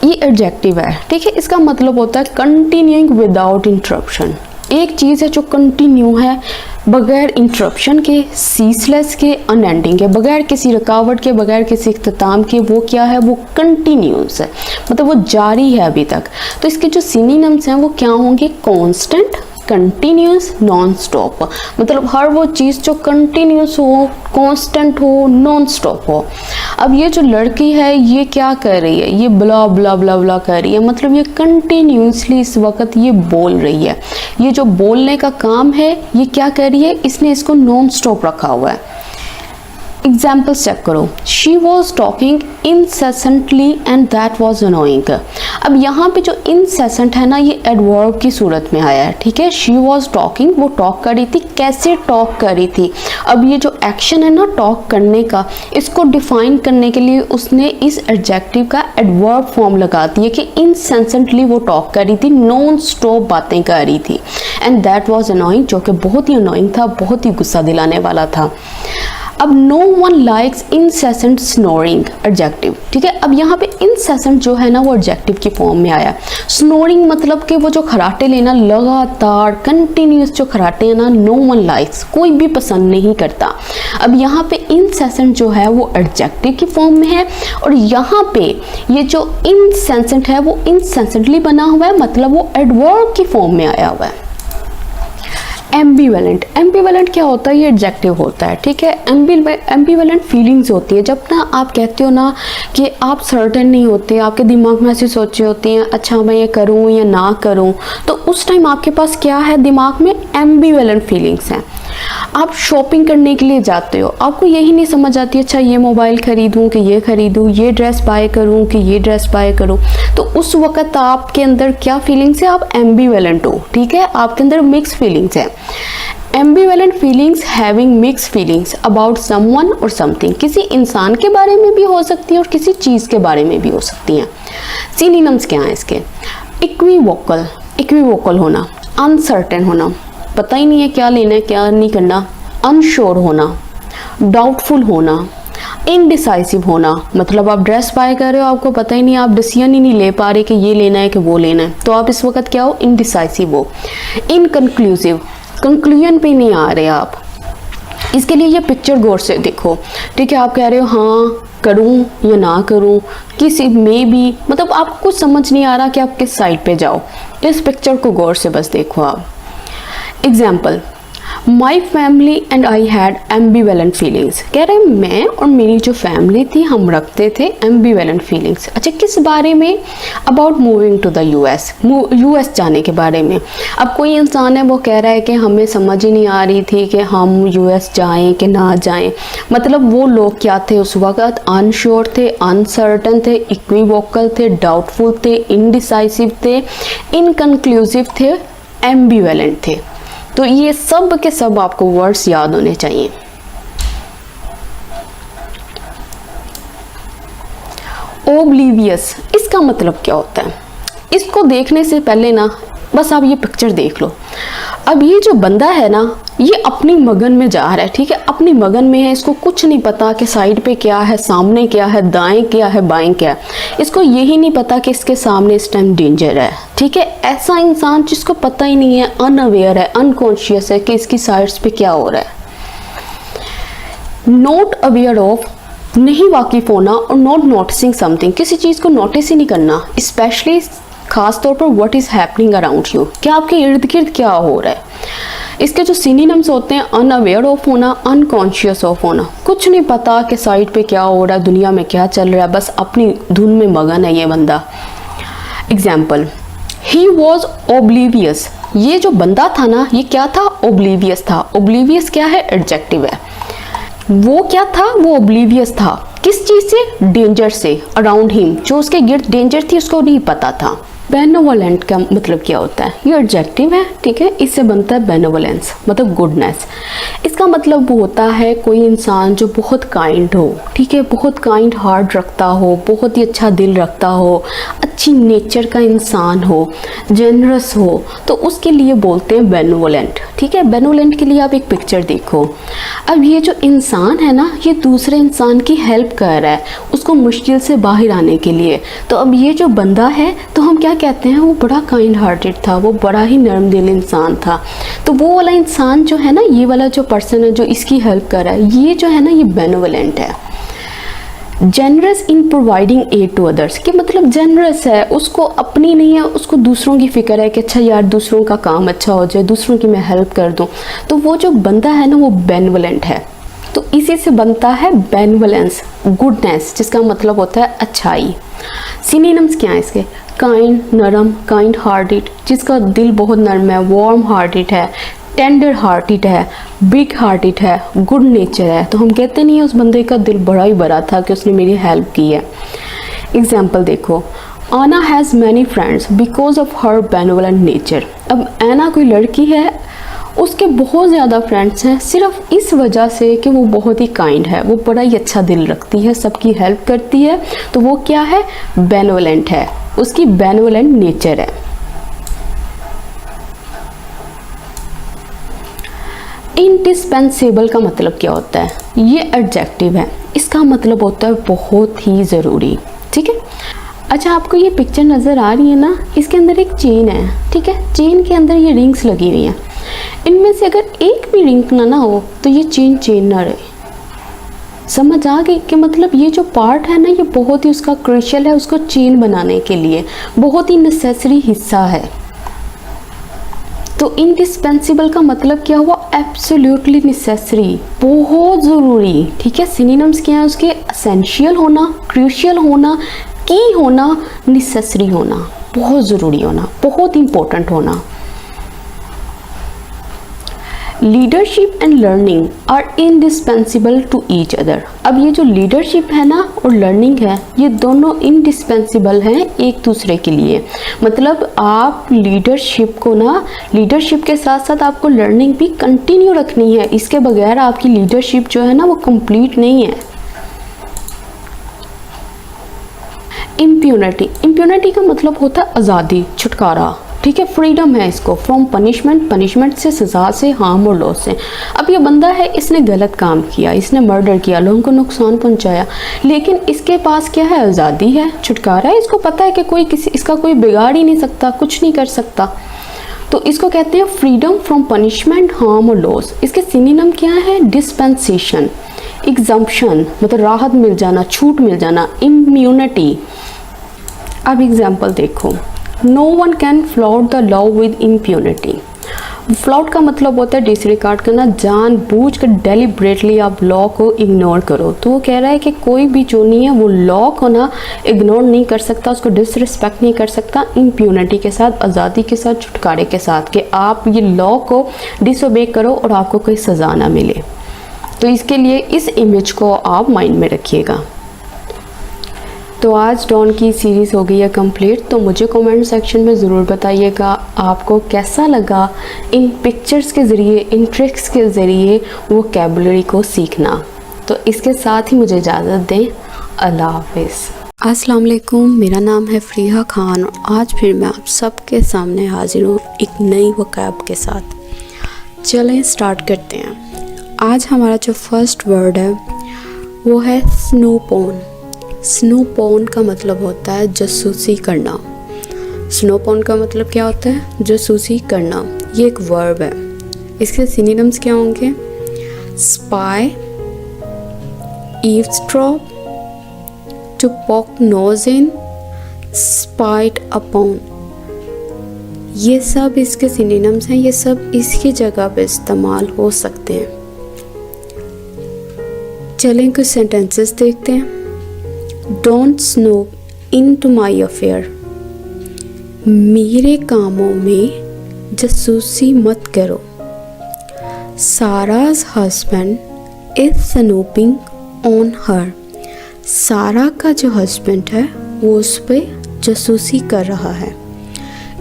ये एडजेक्टिव है, ठीक है। इसका मतलब होता है कंटिन्यूइंग विदाउट इंटरप्शन। एक चीज़ है जो कंटिन्यू है बगैर इंटरप्शन के, सीसलेस के, अनएंडिंग के, बगैर किसी रुकावट के, बगैर किसी इख्तिताम के, वो क्या है? वो कंटिन्यूस है, मतलब वो जारी है अभी तक। तो इसके जो सिनोनिम्स हैं वो क्या होंगे? Constant, continuous, non stop. मतलब हर वो चीज़ जो कंटिन्यूस हो, कांस्टेंट हो, नॉन स्टॉप हो। अब ये जो लड़की है ये क्या कर रही है? ये ब्ला ब्ला ब्ला ब्ला कर रही है, मतलब ये कंटिन्यूसली इस वक्त ये बोल रही है। ये जो बोलने का काम है ये क्या कर रही है? इसने इसको नॉन स्टॉप रखा हुआ है। एग्जाम्पल्स चेक करो। She was talking incessantly and that was annoying। अब यहाँ पे जो incessant है ना, ये एडवर्ब की सूरत में आया है, ठीक है। शी वॉज टॉकिंग, वो टॉक कर रही थी, कैसे टॉक कर रही थी। अब ये जो एक्शन है ना टॉक करने का, इसको डिफाइन करने के लिए उसने इस एडजेक्टिव का एडवर्ब फॉर्म लगा दिया कि incessantly वो टॉक कर रही थी, नॉन स्टॉप बातें कर रही थी। एंड दैट वॉज अनोइंग, जो कि बहुत ही अनोइंग था, बहुत ही गुस्सा दिलाने वाला था। अब no one likes incessant snoring adjective, ठीक है। अब यहाँ पे incessant जो है ना वो एडजेक्टिव की फॉर्म में आया। स्नोरिंग मतलब कि वो जो खराटे लेना, लगातार कंटिन्यूस जो खराटे हैं ना, नो वन लाइक्स, कोई भी पसंद नहीं करता। अब यहाँ पे incessant जो है वो एडजेक्टिव की फॉर्म में है, और यहाँ पे ये जो incessant है वो incessantly बना हुआ है, मतलब वो एडवर्ब की फॉर्म में आया हुआ है। एम्बीवेलेंट, एम्बीवेलेंट क्या होता है, ये एडजेक्टिव होता है, ठीक है। एम्बीवेलेंट फीलिंग्स होती है, जब ना आप कहते हो ना कि आप सर्टेन नहीं होते, आपके दिमाग में ऐसी सोचें होती हैं, अच्छा मैं ये करूं या ना करूं, तो उस टाइम आपके पास क्या है दिमाग में, एम्बीवेलेंट फीलिंग्स हैं। आप शॉपिंग करने के लिए जाते हो, आपको यही नहीं समझ आती, अच्छा ये मोबाइल खरीदूं कि ये खरीदूं, ये ड्रेस बाय करूं कि ये ड्रेस बाय करूं, तो उस वक्त आपके अंदर क्या फीलिंग्स है, आप एम्बीवेलेंट हो, ठीक है, आपके अंदर मिक्स फीलिंग्स है। Ambivalent feelings having mix feelings about someone or something, किसी इंसान के बारे में भी हो सकती है और किसी चीज़ के बारे में भी हो सकती हैं। सिनोनिम्स क्या हैं इसके, इक्विवोकल, इक्विवोकल होना, अनसर्टेन होना, पता ही नहीं है क्या लेना है क्या नहीं करना, अनश्योर होना, डाउटफुल होना, इनडिसाइसिव होना, मतलब आप ड्रेस बाय कर रहे हो, आपको पता ही नहीं, आप डिसीजन ही नहीं ले पा रहे कि ये लेना है कि वो लेना है, तो आप इस वक्त क्या हो, इनडिसाइसिव हो। इनकंक्लूसिव, कंक्लूजन पे नहीं आ रहे आप। इसके लिए ये पिक्चर गौर से देखो, ठीक है। आप कह रहे हो हाँ करूं या ना करूं, किसी में भी, मतलब आपको कुछ समझ नहीं आ रहा कि आप किस साइड पे जाओ। इस पिक्चर को गौर से बस देखो आप। Example, my family and I had ambivalent feelings, कह रहे हैं मैं और मेरी जो फैमिली थी हम रखते थे एम्बीवेलेंट फीलिंग्स। अच्छा किस बारे में, about moving to the US, US जाने के बारे में। अब कोई इंसान है वो कह रहा है कि हमें समझ ही नहीं आ रही थी कि हम यूएस जाएं कि ना जाएं, मतलब वो लोग क्या थे उस वक्त, अनश्योर थे, अनसर्टन थे, इक्विवोकल थे, डाउटफुल थे, इनडिसाइसिव थे, इनकंक्लूसिव थे, एम्बीवेलेंट थे। तो ये सब के सब आपको वर्ड्स याद होने चाहिए। ओब्लीवियस, इसका मतलब क्या होता है, इसको देखने से पहले ना बस आप ये पिक्चर देख लो। अब ये जो बंदा है ना ये अपनी मगन में जा रहा है, ठीक है, अपनी मगन में है, इसको कुछ नहीं पता कि साइड पे क्या है, सामने क्या है, दाएं क्या है, बाएं क्या है, इसको यही नहीं पता कि इसके सामने इस टाइम डेंजर है, ठीक है। ऐसा इंसान जिसको पता ही नहीं है, अनअवेयर है, अनकॉन्शियस है कि इसकी साइड्स पे क्या हो रहा है। नॉट अवेयर ऑफ, नहीं वाकिफ होना, और नॉट नोटिसिंग समथिंग, किसी चीज़ को नोटिस ही नहीं करना, स्पेशली खास तौर पर what is happening around you, क्या आपके इर्द गिर्द क्या हो रहा है। इसके जो सिनोनिम्स होते हैं, अनअवेयर ऑफ होना, अनकॉन्शियस ऑफ होना, कुछ नहीं पता कि साइड पे क्या हो रहा है, दुनिया में क्या चल रहा है, बस अपनी धुन में मगन है ये बंदा। एग्जाम्पल, ही वॉज ओब्लीवियस, ये जो बंदा था ना ये क्या था, ओब्लीवियस था। ओब्लीवियस क्या है, एडजेक्टिव है। वो क्या था, वो ओब्लीवियस था, किस चीज़ से, डेंजर से, अराउंड हिम, जो उसके गिर्द डेंजर थी उसको नहीं पता था। बेनेवोलेंट का मतलब क्या होता है, ये एडजेक्टिव है, ठीक है, इससे बनता है बेनेवोलेंस, मतलब गुडनेस। इसका मतलब वो होता है कोई इंसान जो बहुत काइंड हो, ठीक है, बहुत काइंड हार्ट रखता हो, बहुत ही अच्छा दिल रखता हो, अच्छी नेचर का इंसान हो, जेनरस हो, तो उसके लिए बोलते हैं बेनेवोलेंट, ठीक है। बेनेवोलेंट के लिए आप एक पिक्चर देखो। अब ये जो इंसान है ना ये दूसरे इंसान की हेल्प कर रहा है उसको मुश्किल से बाहर आने के लिए, तो अब ये जो बंदा है तो हम क्या कहते हैं, वो बड़ा काइंड हार्टेड था, वो बड़ा ही नरम दिल इंसान था। तो वो वाला इंसान जो है ना, ये वाला जो पर्सन है जो इसकी हेल्प कर रहा है, ये जो है ना ये बेनेवोलेंट है। Generous in providing aid to others, कि मतलब जेनरस है, उसको अपनी नहीं है, उसको दूसरों की फिक्र है कि अच्छा यार दूसरों का काम अच्छा हो जाए, दूसरों की मैं हेल्प कर दूं, तो वो जो बंदा है ना वो बेनेवोलेंट है। तो इसी से बनता है बेनेवोलेंस, गुडनेस, जिसका मतलब होता है अच्छाई। सिनोनिम्स क्या है इसके, काइंड, नरम, काइंड हार्टेड, जिसका दिल बहुत नरम है, वार्म हार्टेड है, टेंडर हार्टेड है, बिग हार्टेड है, गुड नेचर है, तो हम कहते नहीं है उस बंदे का दिल बड़ा ही बड़ा था कि उसने मेरी हेल्प की है। एग्जाम्पल देखो, आना has many friends because of her benevolent nature. अब ऐना कोई लड़की है, उसके बहुत ज़्यादा फ्रेंड्स हैं सिर्फ इस वजह से कि वो बहुत ही काइंड है, वो बड़ा ही अच्छा दिल रखती है, सबकी हेल्प करती है, तो वो क्या है, बेनेवलेंट है, उसकी बेनेवलेंट नेचर है। इंडिस्पेंसेबल का मतलब क्या होता है, ये एडजेक्टिव है, इसका मतलब होता है बहुत ही ज़रूरी। ठीक है, अच्छा आपको ये पिक्चर नज़र आ रही है ना, इसके अंदर एक चेन है, ठीक है, चेन के अंदर ये रिंग्स लगी हुई हैं, इनमें से अगर एक भी रिंग ना हो तो ये चेन ना रहे। समझ आ गई कि मतलब ये जो पार्ट है ना, ये बहुत ही उसका क्रूशियल है, उसको चेन बनाने के लिए बहुत ही नेसेसरी हिस्सा है। तो इंडिस्पेंसिबल का मतलब क्या हुआ, एब्सोल्युटली नेसेसरी, बहुत ज़रूरी। ठीक है, सिनोनिम्स क्या है उसके, एसेंशियल होना, क्रूशियल होना, की होना, नेसेसरी होना, बहुत ज़रूरी होना, बहुत इंपॉर्टेंट होना। Leadership and learning are indispensable to each other. अब ये जो लीडरशिप है ना और लर्निंग है, ये दोनों इंडिस्पेंसिबल हैं एक दूसरे के लिए। मतलब आप लीडरशिप को ना, लीडरशिप के साथ साथ आपको लर्निंग भी कंटिन्यू रखनी है, इसके बगैर आपकी लीडरशिप जो है ना वो कंप्लीट नहीं है। इम्प्यूनिटी, इम्प्यूनिटी का मतलब होता है आज़ादी, छुटकारा। ठीक है, फ्रीडम है इसको फ्रॉम पनिशमेंट, पनिशमेंट से, सज़ा से, हार्म और लॉस से। अब ये बंदा है, इसने गलत काम किया, इसने मर्डर किया, लोगों को नुकसान पहुंचाया, लेकिन इसके पास क्या है, आज़ादी है, छुटकारा है, इसको पता है कि कोई किसी इसका कोई बिगाड़ ही नहीं सकता, कुछ नहीं कर सकता, तो इसको कहते हैं फ्रीडम फ्रॉम पनिशमेंट, हार्म और लॉस। इसके सिनोनिम क्या है, डिस्पेंसेशन, एग्जम्पशन मतलब राहत मिल जाना, छूट मिल जाना, इम्यूनिटी। अब एग्जाम्पल देखो, no one can flout the law with impunity. Flout का मतलब होता है डिसरिगार्ड करना, जानबूझ कर डेलिब्रेटली आप लॉ को इग्नोर करो। तो वो कह रहा है कि कोई भी जो नहीं है वो लॉ को ना इग्नोर नहीं कर सकता, उसको डिसरिस्पेक्ट नहीं कर सकता, इम्प्यूनिटी के साथ, आज़ादी के साथ, छुटकारे के साथ, कि आप ये लॉ को डिसोबे करो और आपको कोई सज़ा ना मिले। तो इसके लिए इस इमेज को आप माइंड में रखिएगा। तो आज डॉन की सीरीज़ हो गई है कंप्लीट। तो मुझे कमेंट सेक्शन में ज़रूर बताइएगा आपको कैसा लगा इन पिक्चर्स के ज़रिए, इन ट्रिक्स के ज़रिए वोकैबुलरी को सीखना। तो इसके साथ ही मुझे इजाज़त दें, अल्लाह हाफ़िज़। अस्सलाम वालेकुम, मेरा नाम है फ़रीहा खान और आज फिर मैं आप सबके सामने हाजिर हूँ एक नई वोकैब के साथ। चलें स्टार्ट करते हैं। आज हमारा जो फर्स्ट वर्ड है वो है स्नूपोन। स्नूपोन का मतलब होता है जासूसी करना। स्नूपोन का मतलब क्या होता है, जासूसी करना। ये एक वर्ब है। इसके सिनोनिम्स क्या होंगे, spy, eavesdrop, to poke nose in, spite upon. ये सब इसके सिनोनिम्स हैं, ये सब इसकी जगह पे इस्तेमाल हो सकते हैं। चलें कुछ सेंटेंसेस देखते हैं। Don't snoop into my affair. मेरे कामों में जासूसी मत करो। सारा's husband is snooping on her. Sarah का जो हस्बैंड है वो उस पर जासूसी कर रहा है।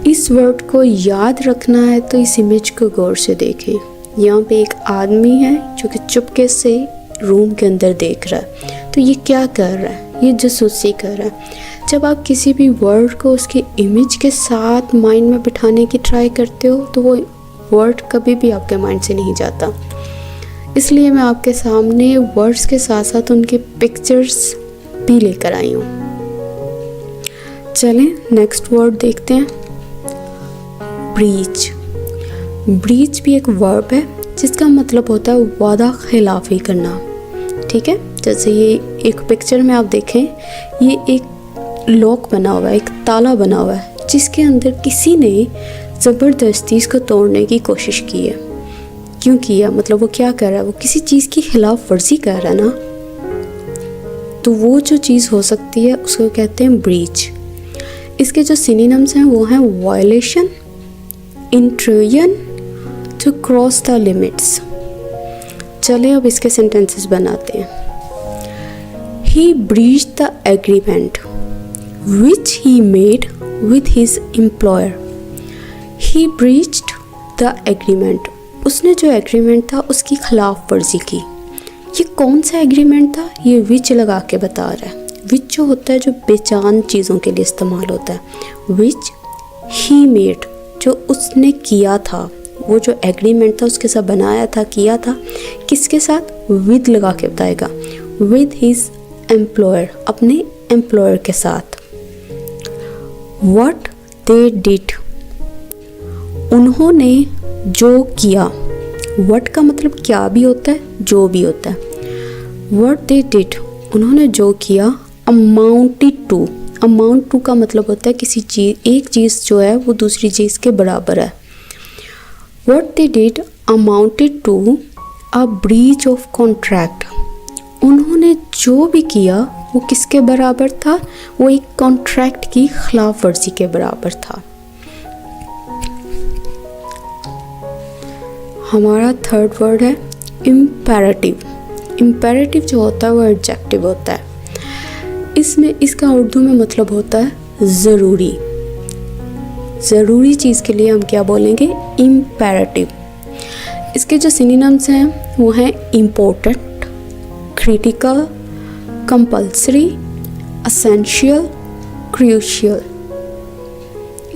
इस वर्ड को याद रखना है तो इस इमेज को गौर से देखें। यहाँ पे एक आदमी है जो कि चुपके से रूम के अंदर देख रहा है। तो ये क्या कर रहा है, ये जासूसी कर रहा है। जब आप किसी भी वर्ड को उसके इमेज के साथ माइंड में बिठाने की ट्राई करते हो तो वो वर्ड कभी भी आपके माइंड से नहीं जाता। इसलिए मैं आपके सामने वर्ड्स के साथ साथ उनके पिक्चर्स भी लेकर आई हूँ। चलें नेक्स्ट वर्ड देखते हैं, ब्रीच। ब्रीच भी एक वर्ब है जिसका मतलब होता है वादा खिलाफी करना। ठीक है, जैसे ये एक पिक्चर में आप देखें, ये एक लॉक बना हुआ है, एक ताला बना हुआ है जिसके अंदर किसी ने ज़बरदस्ती इसको तोड़ने की कोशिश की है। क्यों किया, मतलब वो क्या कर रहा है, वो किसी चीज़ की खिलाफ वर्जी कर रहा है ना, तो वो जो चीज़ हो सकती है उसको कहते हैं ब्रीच। इसके जो सिनोनिम्स हैं वो हैं violation, intrusion, to cross the limits. चले अब इसके सेंटेंसेस बनाते हैं. He breached the agreement which he made with his employer. He breached the agreement. उसने जो एग्रीमेंट था उसकी खिलाफ वर्जी की. ये कौन सा एग्रीमेंट था? ये विच लगा के बता रहा है. विच जो होता है जो बेजान चीज़ों के लिए इस्तेमाल होता है. विच ही मेड, जो उसने किया था, वो जो एग्रीमेंट था उसके साथ बनाया था, किया था. किसके साथ? विद लगा के बताएगा. विद हिज एम्प्लॉयर, अपने एम्प्लॉयर के साथ. व्हाट दे डिड, उन्होंने जो किया. व्हाट का मतलब क्या भी होता है, जो भी होता है. व्हाट दे डिड, उन्होंने जो किया. अमाउंटेड टू, अमाउंट टू का मतलब होता है किसी चीज़, एक चीज़ जो है वो दूसरी चीज़ के बराबर है. What they did amounted to a breach of contract. उन्होंने जो भी किया वो किसके बराबर था? वो एक कॉन्ट्रैक्ट की खिलाफ वर्जी के बराबर था. हमारा थर्ड वर्ड है इम्पेरेटिव. इम्पेरेटिव जो होता है वो एडजेक्टिव होता है. इसमें इसका उर्दू में मतलब होता है ज़रूरी. ज़रूरी चीज़ के लिए हम क्या बोलेंगे? इम्पेरेटिव. इसके जो सिनोनिम्स हैं वो हैं important, critical, compulsory, essential, crucial.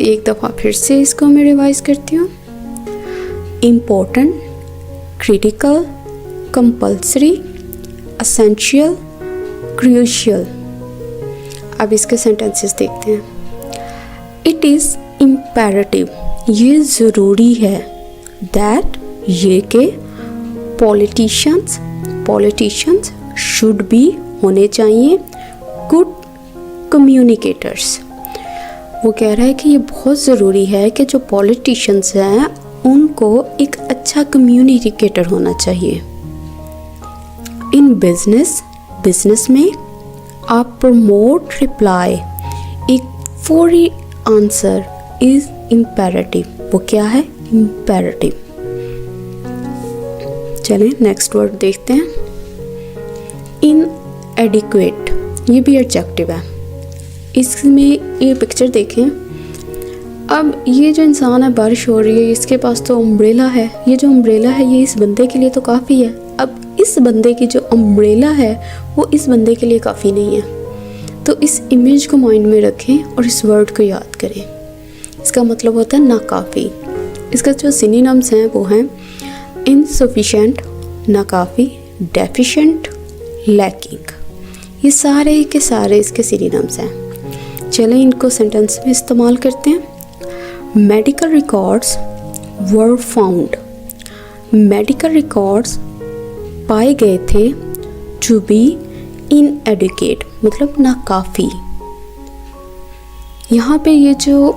एक दफ़ा फिर से इसको मैं रिवाइज करती हूँ. Important, critical, compulsory, essential, crucial. अब इसके सेंटेंसेस देखते हैं. इट इज़ इम्पेरेटिव, ये ज़रूरी है. दैट, ये के पॉलिटिशियंस शुड बी, होने चाहिए. गुड कम्युनिकेटर्स, वो कह रहा है कि ये बहुत ज़रूरी है कि जो पॉलिटिशियंस हैं उनको एक अच्छा कम्युनिकेटर होना चाहिए. इन बिजनेस में आप प्रमोट रिप्लाई, एक फौरी आंसर इज इम्पेरेटिव. वो क्या है? इम्पेरेटिव. चलें नेक्स्ट वर्ड देखते हैं. इनएडिक्वेट, ये भी एडजेक्टिव है. इसमें ये पिक्चर देखें. अब ये जो इंसान है, बारिश हो रही है, इसके पास तो अम्ब्रेला है. ये जो अम्ब्रेला है ये इस बंदे के लिए तो काफ़ी है. अब इस बंदे की जो अम्ब्रेला है वो इस बंदे के लिए काफ़ी नहीं है. तो इस इमेज को माइंड में रखें और इस वर्ड को याद करें. इसका मतलब होता है नाकाफ़ी. इसका जो सिनोनिम्स हैं वो हैं इनसफिशिएंट, नाकाफ़ी, डेफिशिएंट, लैकिंग. ये सारे के सारे इसके सिनोनिम्स हैं. चलें इनको सेंटेंस में इस्तेमाल करते हैं. Medical records were found, medical records पाए गए थे. टू बी इनएडुकेट, मतलब नाकाफ़ी. यहाँ पे ये जो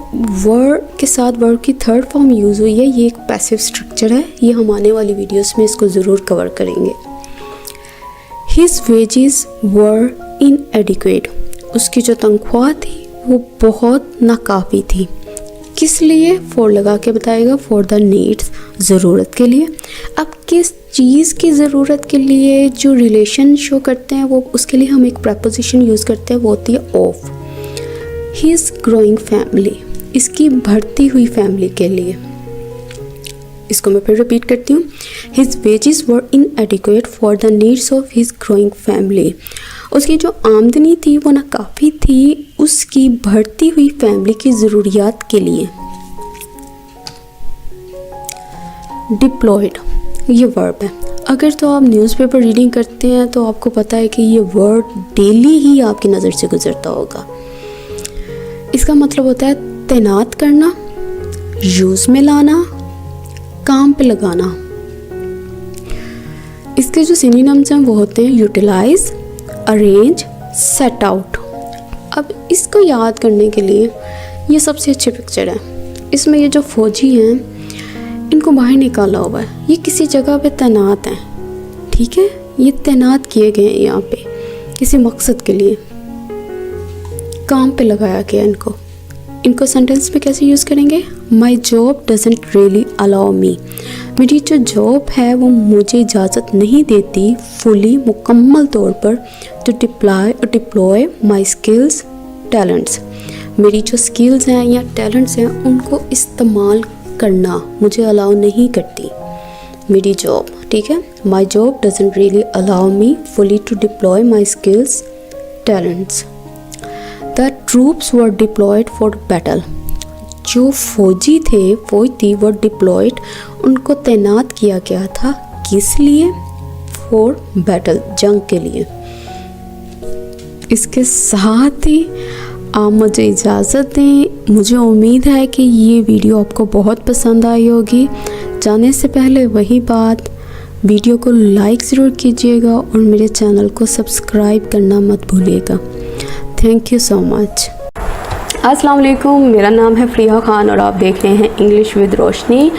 वर्ड के साथ वर्ड की थर्ड फॉर्म यूज़ हुई है, ये एक पैसिव स्ट्रक्चर है. ये हम आने वाली वीडियोस में इसको ज़रूर कवर करेंगे. हिज वेजेस वर इनएडुकेट, उसकी जो तनख्वाह थी वो बहुत नाकाफ़ी थी. किस लिए? फॉर लगा के बताएगा. फॉर द नीड्स, ज़रूरत के लिए. अब किस चीज़ की ज़रूरत के लिए जो रिलेशन शो करते हैं वो, उसके लिए हम एक प्रपोजिशन यूज़ करते हैं, वो होती है ऑफ. हिज ग्रोइंग फैमिली, इसकी बढ़ती हुई फैमिली के लिए. इसको मैं फिर रिपीट करती हूँ. His wages were इनएडिक्वेट for the needs of his growing family, उसकी जो आमदनी थी वो नाकाफ़ी थी उसकी बढ़ती हुई फैमिली की ज़रूरियात के लिए. डिप्लॉयड, ये वर्ब है. अगर तो आप न्यूज़पेपर रीडिंग करते हैं तो आपको पता है कि ये वर्ड डेली ही आपकी नज़र से गुजरता होगा. इसका मतलब होता है तैनात करना, यूज़ में लाना, काम पे लगाना. इसके जो सिनोनिम्स हैं वो होते हैं यूटिलाइज, अरेंज, सेट आउट. अब इसको याद करने के लिए ये सबसे अच्छी पिक्चर है. इसमें ये जो फौजी हैं इनको बाहर निकाला हुआ है. ये किसी जगह पे तैनात हैं, ठीक है. ये तैनात किए गए हैं यहाँ पे किसी मकसद के लिए, काम पे लगाया गया इनको. इनको सेंटेंस में कैसे यूज़ करेंगे? माई जॉब डजेंट रियली अलाउ मी, मेरी जो जॉब है वो मुझे इजाज़त नहीं देती फुली मुकम्मल तौर पर to deploy my skills talents, मेरी जो स्किल्स हैं या टैलेंट्स हैं उनको इस्तेमाल करना मुझे अलाउ नहीं करती मेरी जॉब, ठीक है। My job doesn't really allow me fully to deploy my skills talents. The troops were deployed for battle, जो फौजी थे फौज थी वो डिप्लॉयड, उनको तैनात किया गया था किस लिए? फॉर बैटल, जंग के लिए। इसके साथ ही आप मुझे इजाज़त दें। मुझे उम्मीद है कि ये वीडियो आपको बहुत पसंद आई होगी। जाने से पहले वही बात, वीडियो को लाइक ज़रूर कीजिएगा और मेरे चैनल को सब्सक्राइब करना मत भूलिएगा। Thank you so much. अस्सलाम वालेकुम, मेरा नाम है फ़रीहा ख़ान और आप देख रहे हैं इंग्लिश विद रोशनी।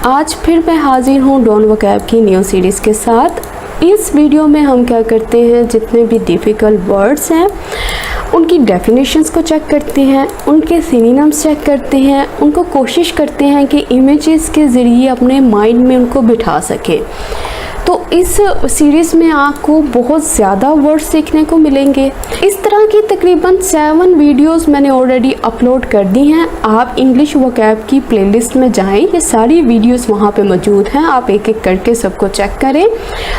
आज फिर मैं हाज़िर हूँ डॉन वोकैब की न्यू सीरीज़ के साथ। इस वीडियो में हम क्या करते हैं, जितने भी डिफ़िकल्ट वर्ड्स हैं उनकी डेफिनेशंस को चेक करते हैं, उनके सिनोनिम्स चेक करते हैं, उनको कोशिश करते हैं कि इमेजेस के ज़रिए अपने माइंड में उनको बिठा सकें। तो इस सीरीज़ में आपको बहुत ज़्यादा वर्ड्स सीखने को मिलेंगे। इस तरह की तकरीबन 7 वीडियोस मैंने ऑलरेडी अपलोड कर दी हैं। आप इंग्लिश वोकैब की प्लेलिस्ट में जाएं, ये सारी वीडियोस वहाँ पे मौजूद हैं। आप एक एक करके सबको चेक करें,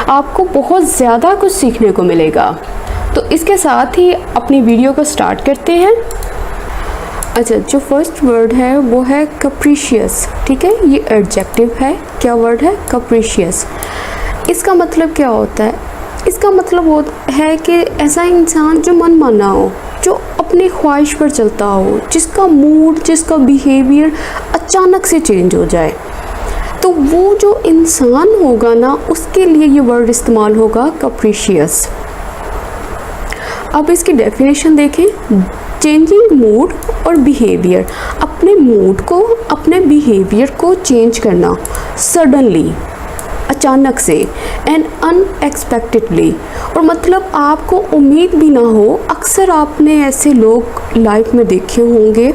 आपको बहुत ज़्यादा कुछ सीखने को मिलेगा। तो इसके साथ ही अपनी वीडियो को स्टार्ट करते हैं। अच्छा, जो फर्स्ट वर्ड है वो है कैप्रिशियस, ठीक है। ये एडजेक्टिव है। क्या वर्ड है? कैप्रिशियस। इसका मतलब क्या होता है? इसका मतलब है कि ऐसा इंसान जो मनमाना हो, जो अपनी ख्वाहिश पर चलता हो, जिसका मूड, जिसका बिहेवियर अचानक से चेंज हो जाए, तो वो जो इंसान होगा ना, उसके लिए ये वर्ड इस्तेमाल होगा कैप्रिशियस। अब इसकी डेफिनेशन देखें। चेंजिंग मूड और बिहेवियर, अपने मूड को, अपने बिहेवियर को चेंज करना सडनली, अचानक से, एंड अनएक्सपेक्टेडली, और मतलब आपको उम्मीद भी ना हो। अक्सर आपने ऐसे लोग लाइफ में देखे होंगे,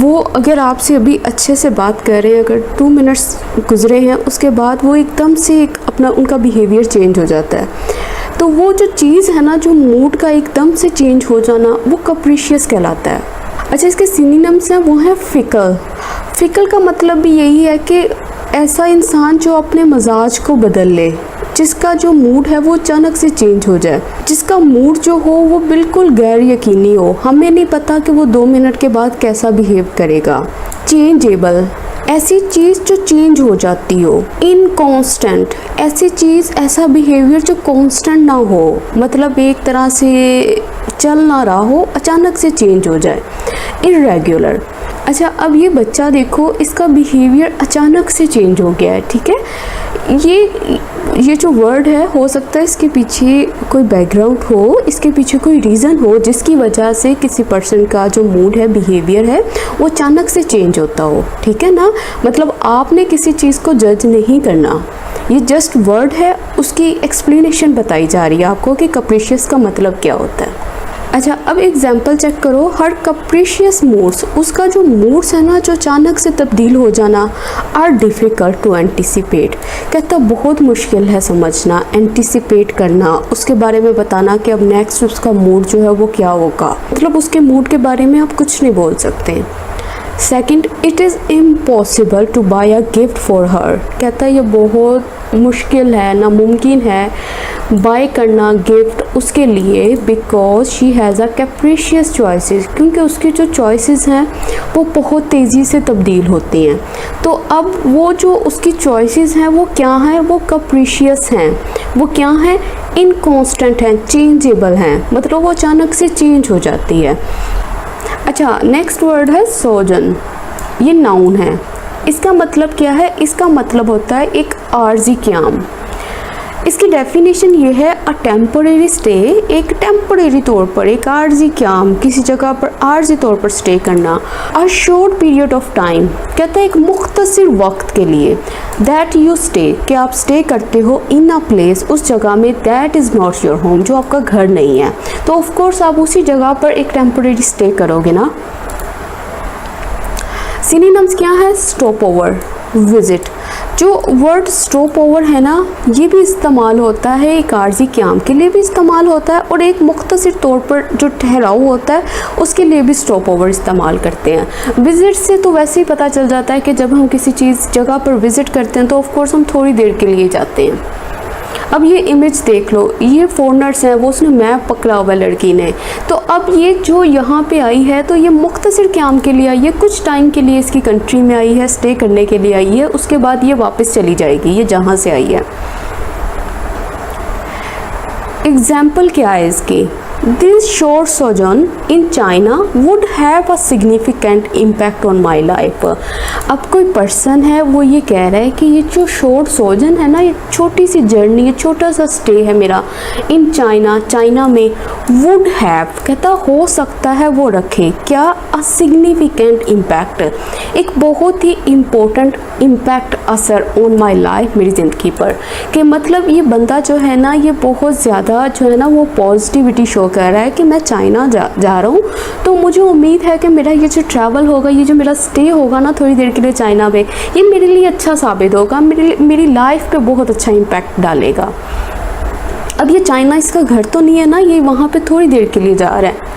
वो अगर आपसे अभी अच्छे से बात कर रहे हैं, अगर 2 मिनट्स गुजरे हैं उसके बाद वो एकदम से अपना उनका बिहेवियर चेंज हो जाता है। तो वो जो चीज़ है ना, जो मूड का एकदम से चेंज हो जाना, वो कैप्रिशियस कहलाता है। अच्छा, इसके सिनोनिम्स हैं, वो हैं फिकल। फिकल का मतलब भी यही है कि ऐसा इंसान जो अपने मजाज को बदल ले, जिसका जो मूड है वो अचानक से चेंज हो जाए, जिसका मूड जो हो वो बिल्कुल गैर यकीनी हो, हमें नहीं पता कि वो 2 मिनट के बाद कैसा बिहेव करेगा। चेंजेबल, ऐसी चीज़ जो चेंज हो जाती हो। इनकॉन्स्टेंट, ऐसी चीज़, ऐसा बिहेवियर जो कांस्टेंट ना हो, मतलब एक तरह से चल ना रहा हो, अचानक से चेंज हो जाए। इर्रेगुलर, अच्छा अब ये बच्चा देखो, इसका बिहेवियर अचानक से चेंज हो गया है, ठीक है। ये जो वर्ड है, हो सकता है इसके पीछे कोई बैकग्राउंड हो, इसके पीछे कोई रीज़न हो जिसकी वजह से किसी पर्सन का जो मूड है, बिहेवियर है, वो अचानक से चेंज होता हो, ठीक है ना। मतलब आपने किसी चीज़ को जज नहीं करना, ये जस्ट वर्ड है, उसकी एक्सप्लेनेशन बताई जा रही है आपको कि कैप्रिशियस का मतलब क्या होता है। अच्छा, अब एग्जाम्पल चेक करो। हर कैप्रिशियस मूड्स, उसका जो मूड्स है ना, जो अचानक से तब्दील हो जाना, आर डिफ़िकल्ट टू एंटिसिपेट, कहता बहुत मुश्किल है समझना, एंटिसिपेट करना, उसके बारे में बताना कि अब नेक्स्ट उसका मूड जो है वो क्या होगा, मतलब उसके मूड के बारे में आप कुछ नहीं बोल सकते। Second, it is impossible to buy a gift for her, कहता है ये बहुत मुश्किल है, नामुमकिन है बाय करना गिफ्ट उसके लिए, because she has a capricious choices, क्योंकि उसकी जो चॉइसेस हैं वो बहुत तेज़ी से तब्दील होती हैं। तो अब वो जो उसकी चॉइसेस हैं वो क्या हैं? वो कैप्रिशियस हैं। वो क्या हैं? इनकॉन्स्टेंट हैं, चेंजेबल हैं, मतलब वो अचानक से चेंज हो जाती है। अच्छा, नेक्स्ट वर्ड है सोजन। ये नाउन है। इसका मतलब क्या है? इसका मतलब होता है एक आर्जी क़याम। इसकी डेफिनेशन ये है, अ टेम्परेरी स्टे, एक टेम्परेरी तौर पर, एक आर्जी क़याम, किसी जगह पर आर्जी तौर पर स्टे करना। A short period of time, कहता है एक मुख्तसर वक्त के लिए। दैट यू स्टे, कि आप स्टे करते हो इन अ प्लेस, उस जगह में, that is not your home, जो आपका घर नहीं है। तो ऑफ कोर्स आप उसी जगह पर एक टेम्परेरी स्टे करोगे ना। सिनोनिम्स क्या है? Stop over, visit. जो वर्ड स्टॉप ओवर है ना, ये भी इस्तेमाल होता है एक आर्जी क़याम के लिए भी इस्तेमाल होता है, और एक मुख्तसर तौर पर जो ठहराव होता है उसके लिए भी स्टॉप ओवर इस्तेमाल करते हैं। विज़िट से तो वैसे ही पता चल जाता है कि जब हम किसी चीज़ जगह पर विज़िट करते हैं तो ऑफ कोर्स हम थोड़ी देर के लिए जाते हैं। अब ये इमेज देख लो, ये फॉरेनर्स हैं, वो उसने मैप पकड़ा हुआ है लड़की ने। तो अब ये जो यहाँ पे आई है तो ये मुख्तसर क़याम के लिए आई है, कुछ टाइम के लिए इसकी कंट्री में आई है, स्टे करने के लिए आई है, उसके बाद ये वापस चली जाएगी, ये जहाँ से आई है। एग्जाम्पल क्या है इसकी? This short sojourn in China would have a significant impact on my life। अब कोई पर्सन है वो ये कह रहा है कि ये जो शॉर्ट सोजन है ना, ये छोटी सी जर्नी, ये छोटा सा स्टे है मेरा इन चाइना, चाइना में, वुड हैव कहता हो सकता है वो रखे क्या? अ सिग्निफिकेंट इम्पैक्ट, एक बहुत ही इम्पोर्टेंट इम्पैक्ट, असर ऑन माई लाइफ, मेरी ज़िंदगी पर। कि मतलब ये बंदा जो है ना, ये बहुत ज़्यादा जो है ना वो पॉजिटिविटी शो कर रहा है कि मैं चाइना जा रहा हूँ, तो मुझे उम्मीद है कि मेरा ये जो ट्रैवल होगा, ये जो मेरा स्टे होगा ना थोड़ी देर के लिए चाइना में, ये मेरे लिए अच्छा साबित होगा, मेरी लाइफ पे बहुत अच्छा इम्पैक्ट डालेगा। अब ये चाइना इसका घर तो नहीं है ना, ये वहाँ पे थोड़ी देर के लिए जा रहा है।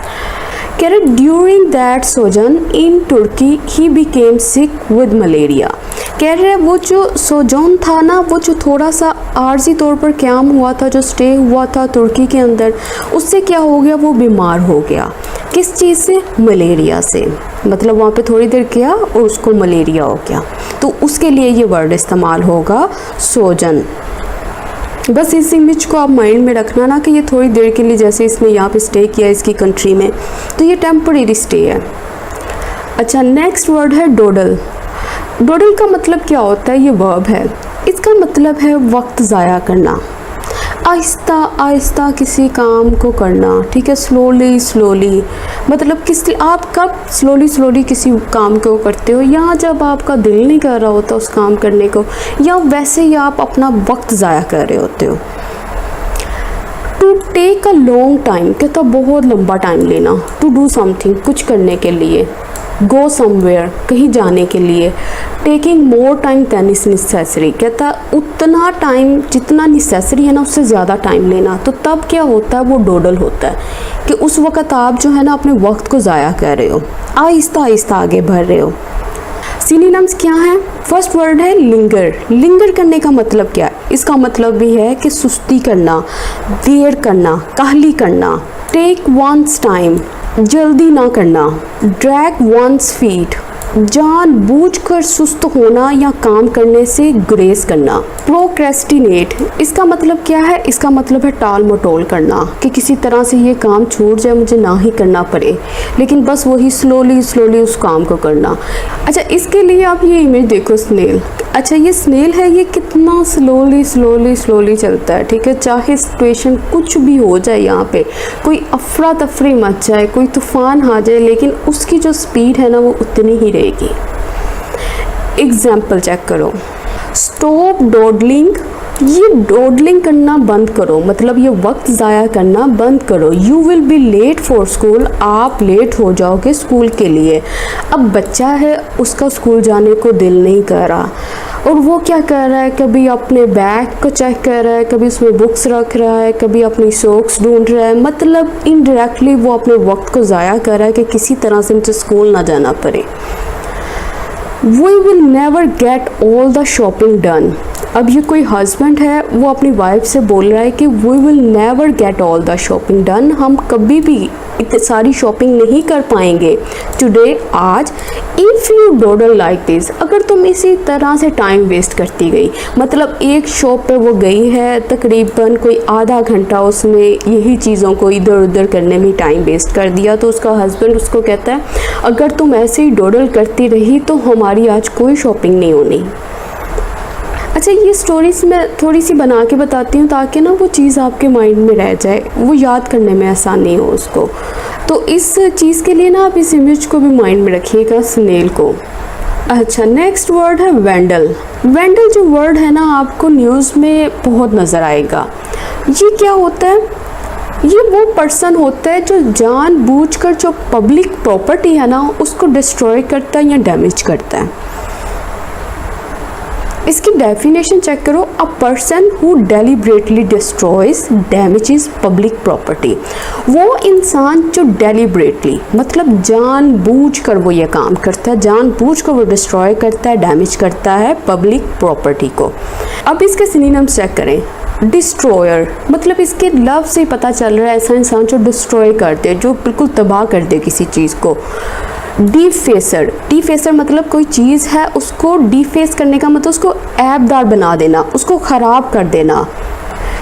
कह रहे during that sojourn in Turkey he became sick with malaria. कह रहे वो जो सोजन था ना, वो जो थोड़ा सा आर्जी तौर पर क़याम हुआ था, जो स्टे हुआ था तुर्की के अंदर, उससे क्या हो गया? वो बीमार हो गया। किस चीज़ से? मलेरिया से। मतलब वहाँ पे थोड़ी देर गया और उसको मलेरिया हो गया, तो उसके लिए ये वर्ड इस्तेमाल होगा सोजन। बस इस इमेज को आप माइंड में रखना ना कि ये थोड़ी देर के लिए, जैसे इसने यहाँ पे स्टे किया इसकी कंट्री में, तो ये टेम्परेरी स्टे है। अच्छा, नेक्स्ट वर्ड है डोडल। डोडल का मतलब क्या होता है? ये वर्ब है, इसका मतलब है वक्त ज़ाया करना, आहिस्ता आहिस्ता किसी काम को करना, ठीक है, स्लोली स्लोली। मतलब आप कब स्लोली स्लोली किसी काम को करते हो? या जब आपका दिल नहीं कर रहा होता उस काम करने को, या वैसे ही आप अपना वक्त ज़ाया कर रहे होते हो। To take a long time, कहता बहुत लंबा टाइम लेना। टू डू समथिंग, कुछ करने के लिए। गो समवेयर, कहीं जाने के लिए। Taking more time than is necessary, कहता उतना टाइम जितना नेसेसरी है ना, उससे ज़्यादा टाइम लेना। तो तब क्या होता है? वो डोडल होता है कि उस वक़्त आप जो है ना अपने वक्त को ज़ाया कर रहे हो, आहिस्ता आहिस्ता आगे बढ़ रहे हो। सिनोनिम्स क्या हैं? फर्स्ट वर्ड है लिंगर। लिंगर करने का मतलब क्या है? इसका मतलब भी है कि सुस्ती करना, देर करना, काहली करना। टेक वंस टाइम, जल्दी ना करना। ड्रैग वंस फीट, जानबूझकर सुस्त होना या काम करने से गुरेज करना। प्रोक्रेस्टिनेट, इसका मतलब क्या है? इसका मतलब है टाल मटोल करना, कि किसी तरह से ये काम छूट जाए, मुझे ना ही करना पड़े, लेकिन बस वही स्लोली स्लोली उस काम को करना। अच्छा, इसके लिए आप ये इमेज देखो, स्नेल। अच्छा, ये स्नेल है, ये कितना स्लोली स्लोली स्लोली चलता है, ठीक है। चाहे सिचुएशन कुछ भी हो जाए, यहाँ पे कोई अफरा तफरी मच जाए, कोई तूफान आ जाए, लेकिन उसकी जो स्पीड है ना वो उतनी ही रहेगी। एग्जाम्पल चेक करो। स्टॉप डॉडलिंग, ये डॉडलिंग करना बंद करो, मतलब ये वक्त ज़ाया करना बंद करो। You will be late for school, आप लेट हो जाओगे स्कूल के लिए। अब बच्चा है, उसका स्कूल जाने को दिल नहीं कर रहा, और वो क्या कर रहा है? कभी अपने बैग को चेक कर रहा है, कभी उसमें बुक्स रख रहा है, कभी अपनी सॉक्स ढूंढ रहा है। मतलब इनडायरेक्टली वो अपने वक्त को ज़ाया कर रहा है कि किसी तरह से मुझे स्कूल ना जाना पड़े। We will never get all the shopping done। अब ये कोई हस्बैंड है, वो अपनी वाइफ से बोल रहा है कि we will never get all the shopping done, हम कभी भी इतनी सारी शॉपिंग नहीं कर पाएंगे टुडे, आज। इफ़ यू डोडल लाइक दिस, अगर तुम इसी तरह से टाइम वेस्ट करती गई, मतलब एक शॉप पे वो गई है, तकरीबन कोई आधा घंटा उसने यही चीज़ों को इधर उधर करने में टाइम वेस्ट कर दिया, तो उसका हस्बैंड उसको कहता है अगर तुम ऐसे ही डोडल करती रही तो हमारी आज कोई शॉपिंग नहीं होनी। अच्छा, ये स्टोरीज मैं थोड़ी सी बना के बताती हूँ ताकि ना वो चीज़ आपके माइंड में रह जाए, वो याद करने में आसानी हो उसको। तो इस चीज़ के लिए ना आप इस इमेज को भी माइंड में रखिएगा, स्नेल को। अच्छा, नेक्स्ट वर्ड है वैंडल। वैंडल जो वर्ड है ना, आपको न्यूज़ में बहुत नज़र आएगा। ये क्या होता है? ये वो पर्सन होता है जो जानबूझकर जो पब्लिक प्रॉपर्टी है ना उसको डिस्ट्रॉय करता है या डैमेज करता है। इसकी डेफिनेशन चेक करो, a person who deliberately destroys damages public property. वो इंसान जो डेलिब्रेटली मतलब जानबूझकर वो ये काम करता है, जानबूझकर वो डिस्ट्रॉय करता है, डैमेज करता है पब्लिक प्रॉपर्टी को। अब इसके सिनोनिम्स चेक करें। डिस्ट्रॉयर मतलब इसके लफ्ज़ से पता चल रहा है ऐसा इंसान जो डिस्ट्रॉय कर दे, जो बिल्कुल तबाह कर दे किसी चीज़ को। डिफेसर, डिफेसर मतलब कोई चीज़ है उसको डिफेस करने का मतलब उसको ऐबदार बना देना, उसको ख़राब कर देना।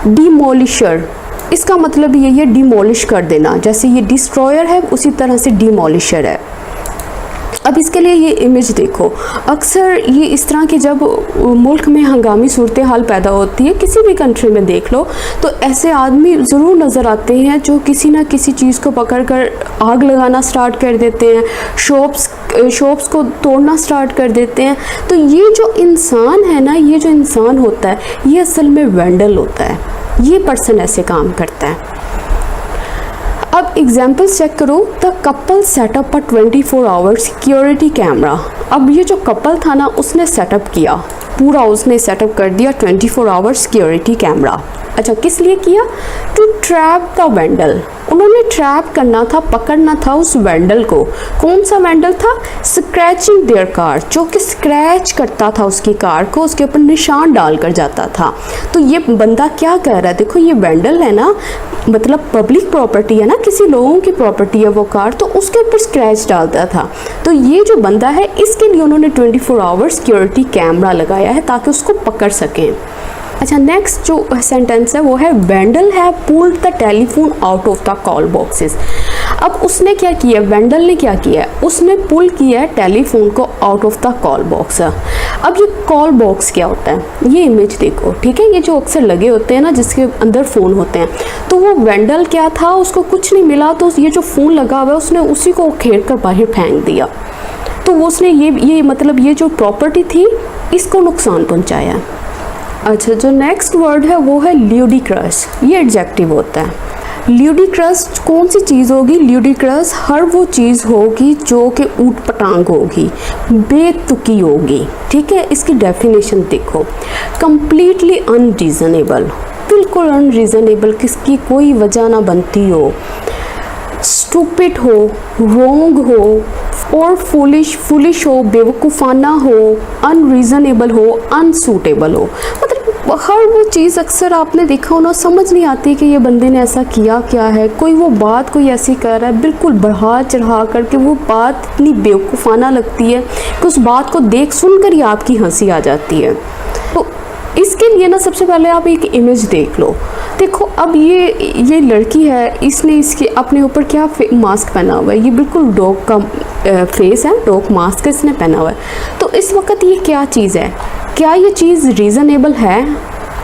डिमोलिशर, इसका मतलब यही है डिमोलिश कर देना, जैसे ये डिस्ट्रॉयर है उसी तरह से डिमोलिशर है। अब इसके लिए ये इमेज देखो, अक्सर ये इस तरह की जब मुल्क में हंगामी सूरत हाल पैदा होती है, किसी भी कंट्री में देख लो, तो ऐसे आदमी ज़रूर नज़र आते हैं जो किसी ना किसी चीज़ को पकड़कर आग लगाना स्टार्ट कर देते हैं, शॉप्स को तोड़ना स्टार्ट कर देते हैं। तो ये जो इंसान है ना, ये जो इंसान होता है ये असल में वेंडल होता है, ये पर्सन ऐसे काम करता है। अब एग्जाम्पल्स चेक करो। The couple set up a 24 hour security camera. अब ये जो कपल था ना उसने सेटअप किया, पूरा उसने सेटअप कर दिया 24 आवर सिक्योरिटी कैमरा। अच्छा, किस लिए किया? To trap the vandal. उन्होंने ट्रैप करना था, पकड़ना था उस वेंडल को। कौन सा वेंडल था? स्क्रैचिंग देयर कार, जो कि स्क्रैच करता था उसकी कार को, उसके ऊपर निशान डाल कर जाता था। तो ये बंदा क्या कर रहा है? देखो ये वेंडल है ना, मतलब पब्लिक प्रॉपर्टी है ना, किसी लोगों की प्रॉपर्टी है वो कार, तो उसके ऊपर स्क्रैच डालता था। तो ये जो बंदा है इसके लिए उन्होंने 24 आवर सिक्योरिटी कैमरा लगाया है ताकि उसको पकड़ सकें। अच्छा, नेक्स्ट जो सेंटेंस है वो है वेंडल है pulled the telephone out of the call boxes. अब उसने क्या किया, वेंडल ने क्या किया, उसने पुल किया है टेलीफोन को out of the call box. अब ये कॉल बॉक्स क्या होता है, ये इमेज देखो, ठीक है, ये जो अक्सर लगे होते हैं ना जिसके अंदर फ़ोन होते हैं, तो वो वेंडल क्या था, उसको कुछ नहीं मिला, तो ये जो फ़ोन लगा हुआ है उसने उसी को खेल कर बाहर फेंक दिया। तो उसने ये मतलब ये जो प्रॉपर्टी थी इसको नुकसान पहुँचाया। अच्छा, जो नेक्स्ट वर्ड है वो है ल्यूडिक्रस। ये एडजेक्टिव होता है। ल्यूडिक्रस कौन सी चीज़ होगी? ल्यूडिक्रस हर वो चीज़ होगी जो कि ऊट पटांग होगी, बेतुकी होगी, ठीक है। इसकी डेफिनेशन देखो, कंप्लीटली अनरीजनेबल, बिल्कुल अनरीजनेबल, किसकी कोई वजह ना बनती हो, स्टूपिड हो, रोंग हो, और फुलिश हो, बेवकूफ़ाना हो, अनरीजनेबल हो, अनसूटेबल हो। मतलब हर वो चीज़ अक्सर आपने देखा हो ना, समझ नहीं आती कि ये बंदे ने ऐसा किया क्या है। कोई वो बात कोई ऐसी कर रहा है, बिल्कुल बढ़ा चढ़ा करके वो बात इतनी बेवकूफ़ाना लगती है कि उस बात को देख सुन कर ही आपकी हंसी आ जाती है। तो इसके लिए ना सबसे पहले आप एक इमेज देख लो। देखो, अब ये लड़की है, इसने इसके अपने ऊपर क्या मास्क पहना हुआ है, ये बिल्कुल डॉग का फेस है, डॉग मास्क इसने पहना हुआ है। तो इस वक्त ये क्या चीज़ है? क्या ये चीज़ रीज़नेबल है?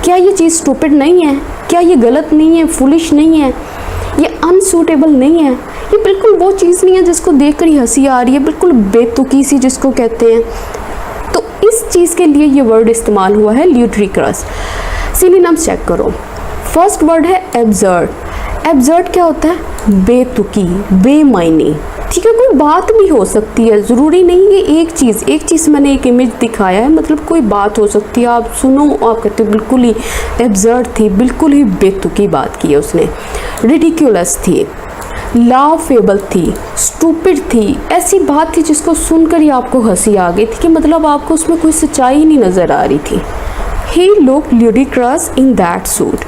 क्या ये चीज़ स्टूपिड नहीं है? क्या ये गलत नहीं है, फुलिश नहीं है, ये अनसूटेबल नहीं है? ये बिल्कुल वो चीज़ नहीं है जिसको देख कर ही हंसी आ रही है, बिल्कुल बेतुकी सी जिसको कहते हैं। तो इस चीज़ के लिए ये वर्ड इस्तेमाल हुआ है ल्यूडिक्रस। सिनोनिम्स चेक करो। फर्स्ट वर्ड है एब्सर्ड। एब्सर्ड क्या होता है? बेतुकी, बेमायने, ठीक है। कोई बात भी हो सकती है, ज़रूरी नहीं है एक चीज़ मैंने एक इमेज दिखाया है, मतलब कोई बात हो सकती है, आप सुनो, आप कहते हो बिल्कुल ही एब्सर्ड थी, बिल्कुल ही बेतुकी बात की है उसने। रिडिक्यूलस थी, लाफेबल थी, स्टूपिड थी, ऐसी बात थी जिसको सुनकर ही आपको हंसी आ गई थी कि मतलब आपको उसमें कोई सच्चाई नहीं नज़र आ रही थी। He looked ludicrous in that suit।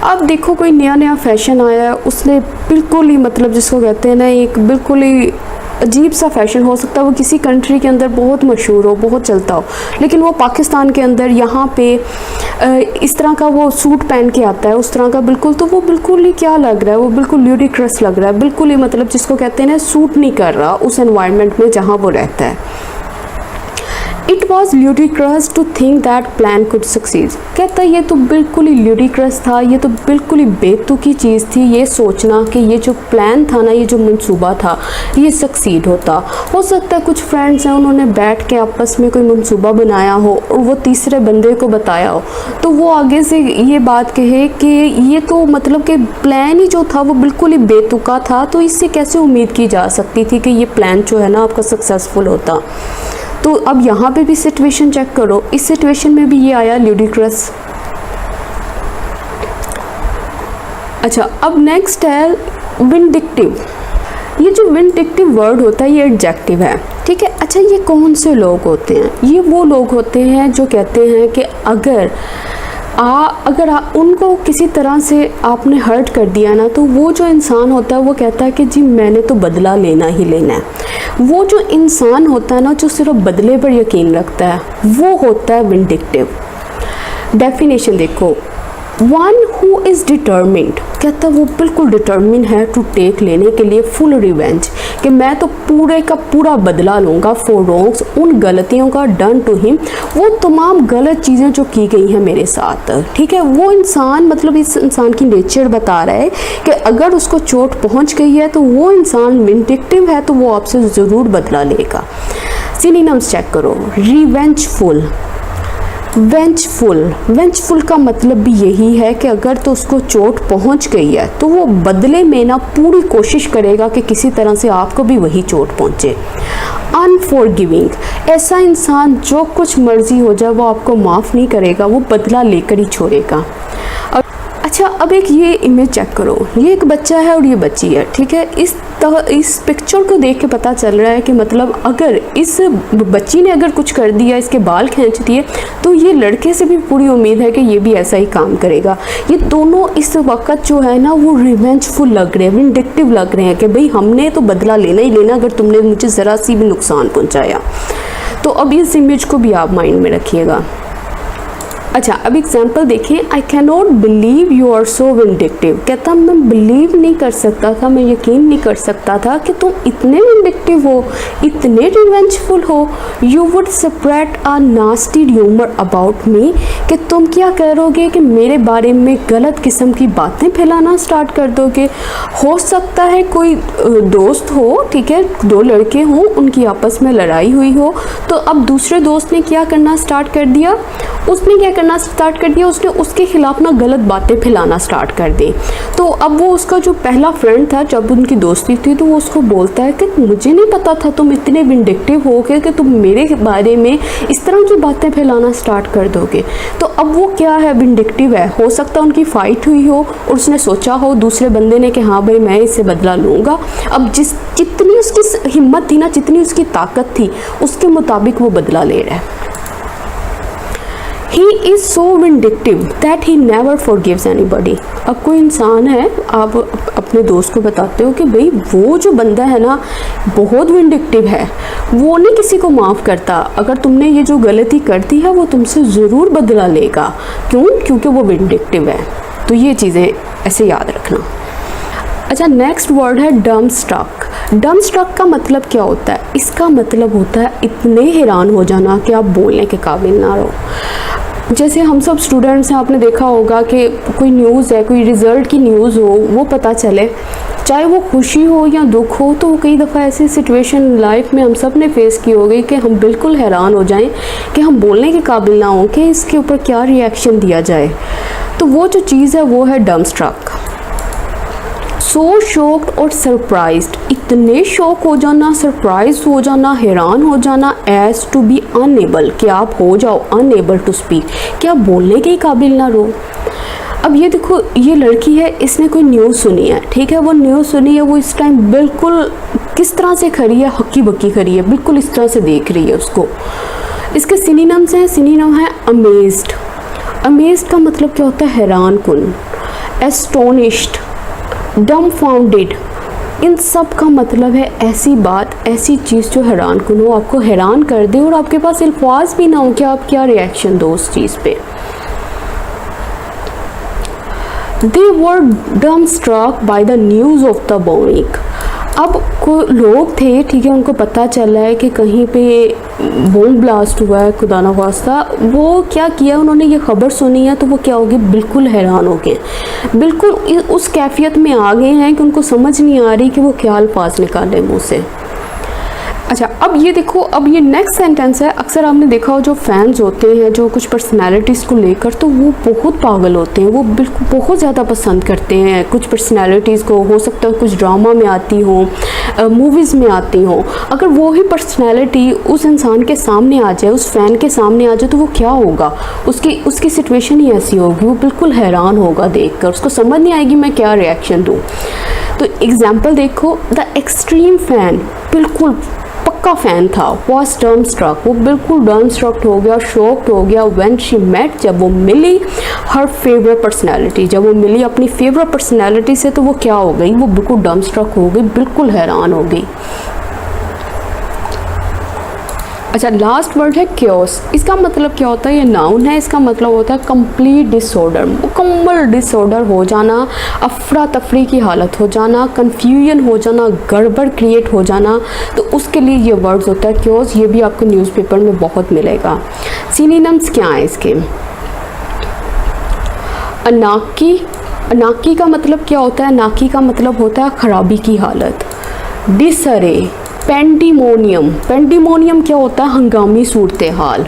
अब देखो कोई नया फैशन आया है, उसने बिल्कुल ही मतलब जिसको कहते हैं ना, एक बिल्कुल ही अजीब सा फैशन हो सकता है, वो किसी कंट्री के अंदर बहुत मशहूर हो, बहुत चलता हो, लेकिन वो पाकिस्तान के अंदर यहाँ पे इस तरह का वो सूट पहन के आता है, उस तरह का बिल्कुल, तो वो बिल्कुल ही क्या लग रहा है, वो बिल्कुल ल्यूडिक्रस लग रहा है, बिल्कुल ही मतलब जिसको कहते हैं ना सूट नहीं कर रहा उस एनवायरनमेंट में जहाँ वो रहता है। It was ludicrous to think that plan could succeed. कहता है ये तो बिल्कुल ही ल्यूडिक्रस था, ये तो बिल्कुल ही बेतुकी चीज़ थी ये सोचना कि ये जो प्लान था ना, ये जो मंसूबा था ये सक्सीड होता। हो सकता है कुछ फ्रेंड्स हैं उन्होंने बैठ के आपस में कोई मंसूबा बनाया हो और वो तीसरे बंदे को बताया हो, तो वो आगे से ये बात कहे कि ये तो मतलब कि प्लान ही जो था वो बिल्कुल ही बेतुका था, तो इससे कैसे उम्मीद की जा सकती थी कि ये प्लान जो है ना आपका सक्सेसफुल होता। तो अब यहाँ पे भी सिचुएशन चेक करो, इस सिचुएशन में भी ये आया ल्यूडिक्रस। अच्छा, अब नेक्स्ट है विंडिक्टिव। ये जो विंडिक्टिव वर्ड होता है ये एडजेक्टिव है, ठीक है। अच्छा, ये कौन से लोग होते हैं? ये वो लोग होते हैं जो कहते हैं कि अगर उनको किसी तरह से आपने हर्ट कर दिया ना, तो वो जो इंसान होता है वो कहता है कि जी मैंने तो बदला लेना ही लेना है। वो जो इंसान होता है ना जो सिर्फ बदले पर यकीन रखता है वो होता है विंडिक्टिव। डेफिनेशन देखो, वन हु इज़ डिटर्मिन्ड, कहता है वो बिल्कुल डिटर्मिन है टू टेक, लेने के लिए फुल रिवेंज, कि मैं तो पूरे का पूरा बदला लूँगा फॉर रॉन्ग्स, उन गलतियों का डन टू हिम, वो तमाम गलत चीज़ें जो की गई हैं मेरे साथ, ठीक है। वो इंसान मतलब इस इंसान की नेचर बता रहा है कि अगर उसको चोट पहुँच गई है तो वो इंसान विंडिक्टिव है, तो वो आपसे ज़रूर बदला लेगा। सिनोनिम्स चेक करो, रिवेंजफुल, वेंचफुल का मतलब भी यही है कि अगर तो उसको चोट पहुंच गई है तो वो बदले में ना पूरी कोशिश करेगा कि किसी तरह से आपको भी वही चोट पहुंचे। अनफॉरगिविंग, ऐसा इंसान जो कुछ मर्जी हो जाए वो आपको माफ़ नहीं करेगा, वो बदला लेकर ही छोड़ेगा। अच्छा, अब एक ये इमेज चेक करो, ये एक बच्चा है और ये बच्ची है, ठीक है। इस पिक्चर को देख के पता चल रहा है कि मतलब अगर इस बच्ची ने अगर कुछ कर दिया, इसके बाल खींच दिए, तो ये लड़के से भी पूरी उम्मीद है कि ये भी ऐसा ही काम करेगा। ये दोनों इस वक्त जो है ना वो रिवेंजफुल लग रहे हैं, विंडिक्टिव लग रहे हैं कि भाई हमने तो बदला लेना ही लेना अगर तुमने मुझे ज़रा सी भी नुकसान पहुँचाया। तो अब इस इमेज को भी आप माइंड में रखिएगा। अच्छा, अब एग्जाम्पल देखें, I can not believe you are so vindictive, कहता मैं बिलीव नहीं कर सकता था, मैं यकीन नहीं कर सकता था कि तुम इतने विंडिक्टिव हो, इतने रिवेंजफुल हो। You would spread a nasty rumour about me, कि तुम क्या करोगे कि मेरे बारे में गलत किस्म की बातें फैलाना स्टार्ट कर दोगे। हो सकता है कोई दोस्त हो, ठीक है, दो लड़के हों, उनकी आपस में लड़ाई हुई हो, तो अब दूसरे दोस्त ने क्या करना स्टार्ट कर दिया, उसने क्या करना स्टार्ट कर दिया, उसने उसके खिलाफ ना गलत बातें फैलाना स्टार्ट कर दी। तो अब वो उसका जो पहला फ्रेंड था, जब उनकी दोस्ती थी, तो वो उसको बोलता है कि मुझे नहीं पता था तुम इतने विंडिक्टिव हो कि तुम मेरे बारे में इस तरह की बातें फैलाना स्टार्ट कर दोगे। तो अब वो क्या है, विंडिक्टिव है। हो सकता है उनकी फाइट हुई हो और उसने सोचा हो दूसरे बंदे ने कि हाँ भाई मैं इससे बदला लूँगा। अब जितनी उसकी हिम्मत थी ना, जितनी उसकी ताकत थी, उसके मुताबिक वो बदला ले रहा है। He is so vindictive that he never forgives anybody। अब कोई इंसान है, आप अपने दोस्त को बताते हो कि भाई वो जो बंदा है ना बहुत विंडिक्टिव है, वो नहीं किसी को माफ़ करता। अगर तुमने ये जो गलती करती है वो तुमसे ज़रूर बदला लेगा। क्यों? क्योंकि वो विंडिक्टिव है। तो ये चीज़ें ऐसे याद रखना। अच्छा, नेक्स्ट वर्ड है डम स्ट्रक। डम स्ट्रक का मतलब क्या होता है? इसका मतलब होता है इतने हैरान हो जाना कि आप बोलने के काबिल ना रहो। जैसे हम सब स्टूडेंट्स हैं, आपने देखा होगा कि कोई न्यूज़ है, कोई रिज़ल्ट की न्यूज़ हो, वो पता चले, चाहे वो खुशी हो या दुख हो, तो कई दफ़ा ऐसी सिचुएशन लाइफ में हम सब ने फेस की होगी कि हम बिल्कुल हैरान हो जाएं कि हम बोलने के काबिल ना हों कि इसके ऊपर क्या रिएक्शन दिया जाए। तो वो जो चीज़ है वो है डम स्ट्रक। सो शॉक्ड और सरप्राइज्ड, इतने शॉक हो जाना, सरप्राइज हो जाना, हैरान हो जाना, एज टू बी अनएबल, कि आप हो जाओ अनएबल टू स्पीक, कि आप बोलने के काबिल ना रहो। अब ये देखो, ये लड़की है, इसने कोई न्यूज़ सुनी है, ठीक है, वो न्यूज़ सुनी है, वो इस टाइम बिल्कुल किस तरह से खड़ी है, हक्की बक्की खड़ी है, बिल्कुल इस तरह से देख रही है उसको। इसके सिनोनिम्स हैं, सिनोनिम है अमेज्ड। अमेज्ड का मतलब क्या होता है? हैरान कुन। एस्टोनिश्ड, डम्फाउंडेड, इन सब का मतलब है ऐसी बात, ऐसी चीज़ जो हैरान कुन हो, आपको हैरान कर दे और आपके पास अल्फाज भी ना हो कि आप क्या रिएक्शन दो उस चीज़ पे। They were dumbstruck by the news of the bombing। अब लोग थे, ठीक है, उनको पता चला है कि कहीं पे बॉम्ब ब्लास्ट हुआ है, खुदा ना खास्ता। वो क्या किया, उन्होंने ये खबर सुनी है तो वो क्या हो गए, बिल्कुल हैरान हो गए, बिल्कुल उस कैफियत में आ गए हैं कि उनको समझ नहीं आ रही कि वो क्या अल्फाज निकाले मुँह से। अच्छा, अब ये देखो, अब ये नेक्स्ट सेंटेंस है। अक्सर आपने देखा हो जो फैंस होते हैं जो कुछ पर्सनालिटीज़ को लेकर, तो वो बहुत पागल होते हैं, वो बिल्कुल बहुत ज़्यादा पसंद करते हैं कुछ पर्सनालिटीज़ को। हो सकता है कुछ ड्रामा में आती हो, मूवीज़ में आती हो। अगर वो ही पर्सनालिटी उस इंसान के सामने आ जाए, उस फ़ैन के सामने आ जाए, तो वो क्या होगा, उसकी सिचुएशन ही ऐसी होगी, वो बिल्कुल हैरान होगा देख कर, उसको समझ नहीं आएगी मैं क्या रिएक्शन दूँ। तो एग्जाम्पल देखो, द एक्सट्रीम फ़ैन, बिल्कुल पक्का फ़ैन था, वॉज डम स्ट्रक, वो बिल्कुल डम स्ट्रक हो गया, शॉक्ड हो गया। व्हेन शी मेट, जब वो मिली हर फेवरेट पर्सनैलिटी, जब वो मिली अपनी फेवरेट पर्सनैलिटी से, तो वो क्या हो गई, वो बिल्कुल डम स्ट्रक हो गई, बिल्कुल हैरान हो गई। अच्छा, लास्ट वर्ड है क्योस। इसका मतलब क्या होता है, ये नाउन है, इसका मतलब होता है कंप्लीट डिसऑर्डर, मुकम्मल डिसऑर्डर हो जाना, अफरा तफरी की हालत हो जाना, कन्फ्यूजन हो जाना, गड़बड़ क्रिएट हो जाना। तो उसके लिए ये वर्ड्स होता है क्योस। ये भी आपको न्यूज़पेपर में बहुत मिलेगा। सिनोनिम्स क्या है इसके, अनाकी, अनाकी का मतलब क्या होता है, अनाकी का मतलब होता है खराबी की हालत। डिसअरे, पेंडिमोनियम, पेंडिमोनियम क्या होता है, हंगामी सूरत हाल।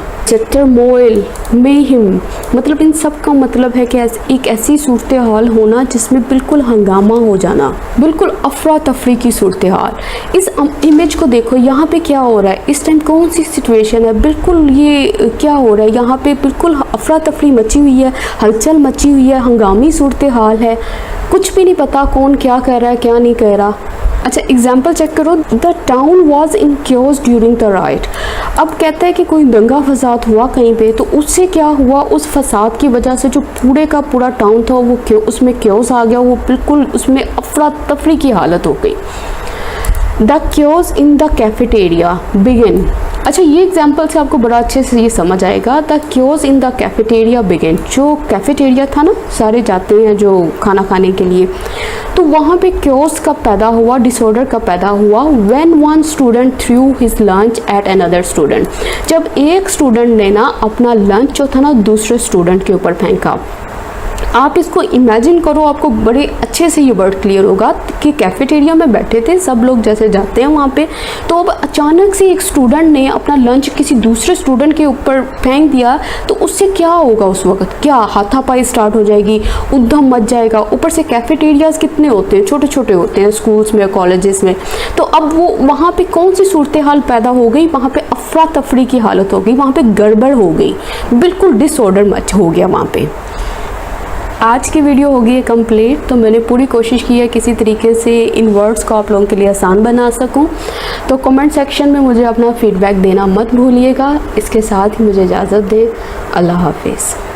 टर्मोइल, मेहिम, मतलब इन सब का मतलब है कि एक ऐसी सूरत हाल होना जिसमें बिल्कुल हंगामा हो जाना, बिल्कुल अफरा तफरी की सूरत हाल। इस इमेज को देखो, यहाँ पे क्या हो रहा है, इस टाइम कौन सी सिचुएशन है, बिल्कुल ये क्या हो रहा है, यहाँ पे बिल्कुल अफरा तफरी मची हुई है, हलचल मची हुई है, हंगामी सूरत हाल है, कुछ भी नहीं पता कौन क्या कह रहा है क्या नहीं कह रहा। अच्छा, एग्जाम्पल चेक करो, the town was in chaos during the right. अब कहता है कि कोई दंगा फसाद हुआ कहीं पे, तो उससे क्या हुआ, उस फसाद की वजह से जो पूरे का पूरा टाउन था वो उसमें क्योस आ गया, वो बिल्कुल उसमें अफरा तफरी की हालत हो गई। The chaos in the cafeteria begin. अच्छा, ये एग्जाम्पल से आपको बड़ा अच्छे से ये समझ आएगा। The chaos in the cafeteria begin, जो कैफेटेरिया था ना, सारे जाते हैं जो खाना खाने के लिए, तो वहाँ पे क्योस कब पैदा हुआ, डिसऑर्डर कब पैदा हुआ, when one student through his lunch at another student, जब एक स्टूडेंट ने ना अपना लंच जो था ना दूसरे स्टूडेंट के ऊपर फेंका। आप इसको इमेजिन करो, आपको बड़े अच्छे से ये वर्ड क्लियर होगा कि कैफेटेरिया में बैठे थे सब लोग, जैसे जाते हैं वहाँ पे, तो अब अचानक से एक स्टूडेंट ने अपना लंच किसी दूसरे स्टूडेंट के ऊपर फेंक दिया, तो उससे क्या होगा उस वक्त, क्या हाथापाई स्टार्ट हो जाएगी, उद्यम मच जाएगा। ऊपर से कैफेटेरियाज कितने होते हैं, छोटे छोटे होते हैं स्कूल्स में, कॉलेजेस में, तो अब वो वहाँ पे कौन सी सूरत हाल पैदा हो गई, वहाँ पे अफरा तफरी की हालत हो गई, वहाँ पे गड़बड़ हो गई, बिल्कुल डिसऑर्डर मच हो गया वहाँ पे। आज की वीडियो होगी कंप्लीट। तो मैंने पूरी कोशिश की है किसी तरीके से इन वर्ड्स को आप लोगों के लिए आसान बना सकूं। तो कमेंट सेक्शन में मुझे अपना फीडबैक देना मत भूलिएगा। इसके साथ ही मुझे इजाज़त दें। अल्लाह हाफिज़।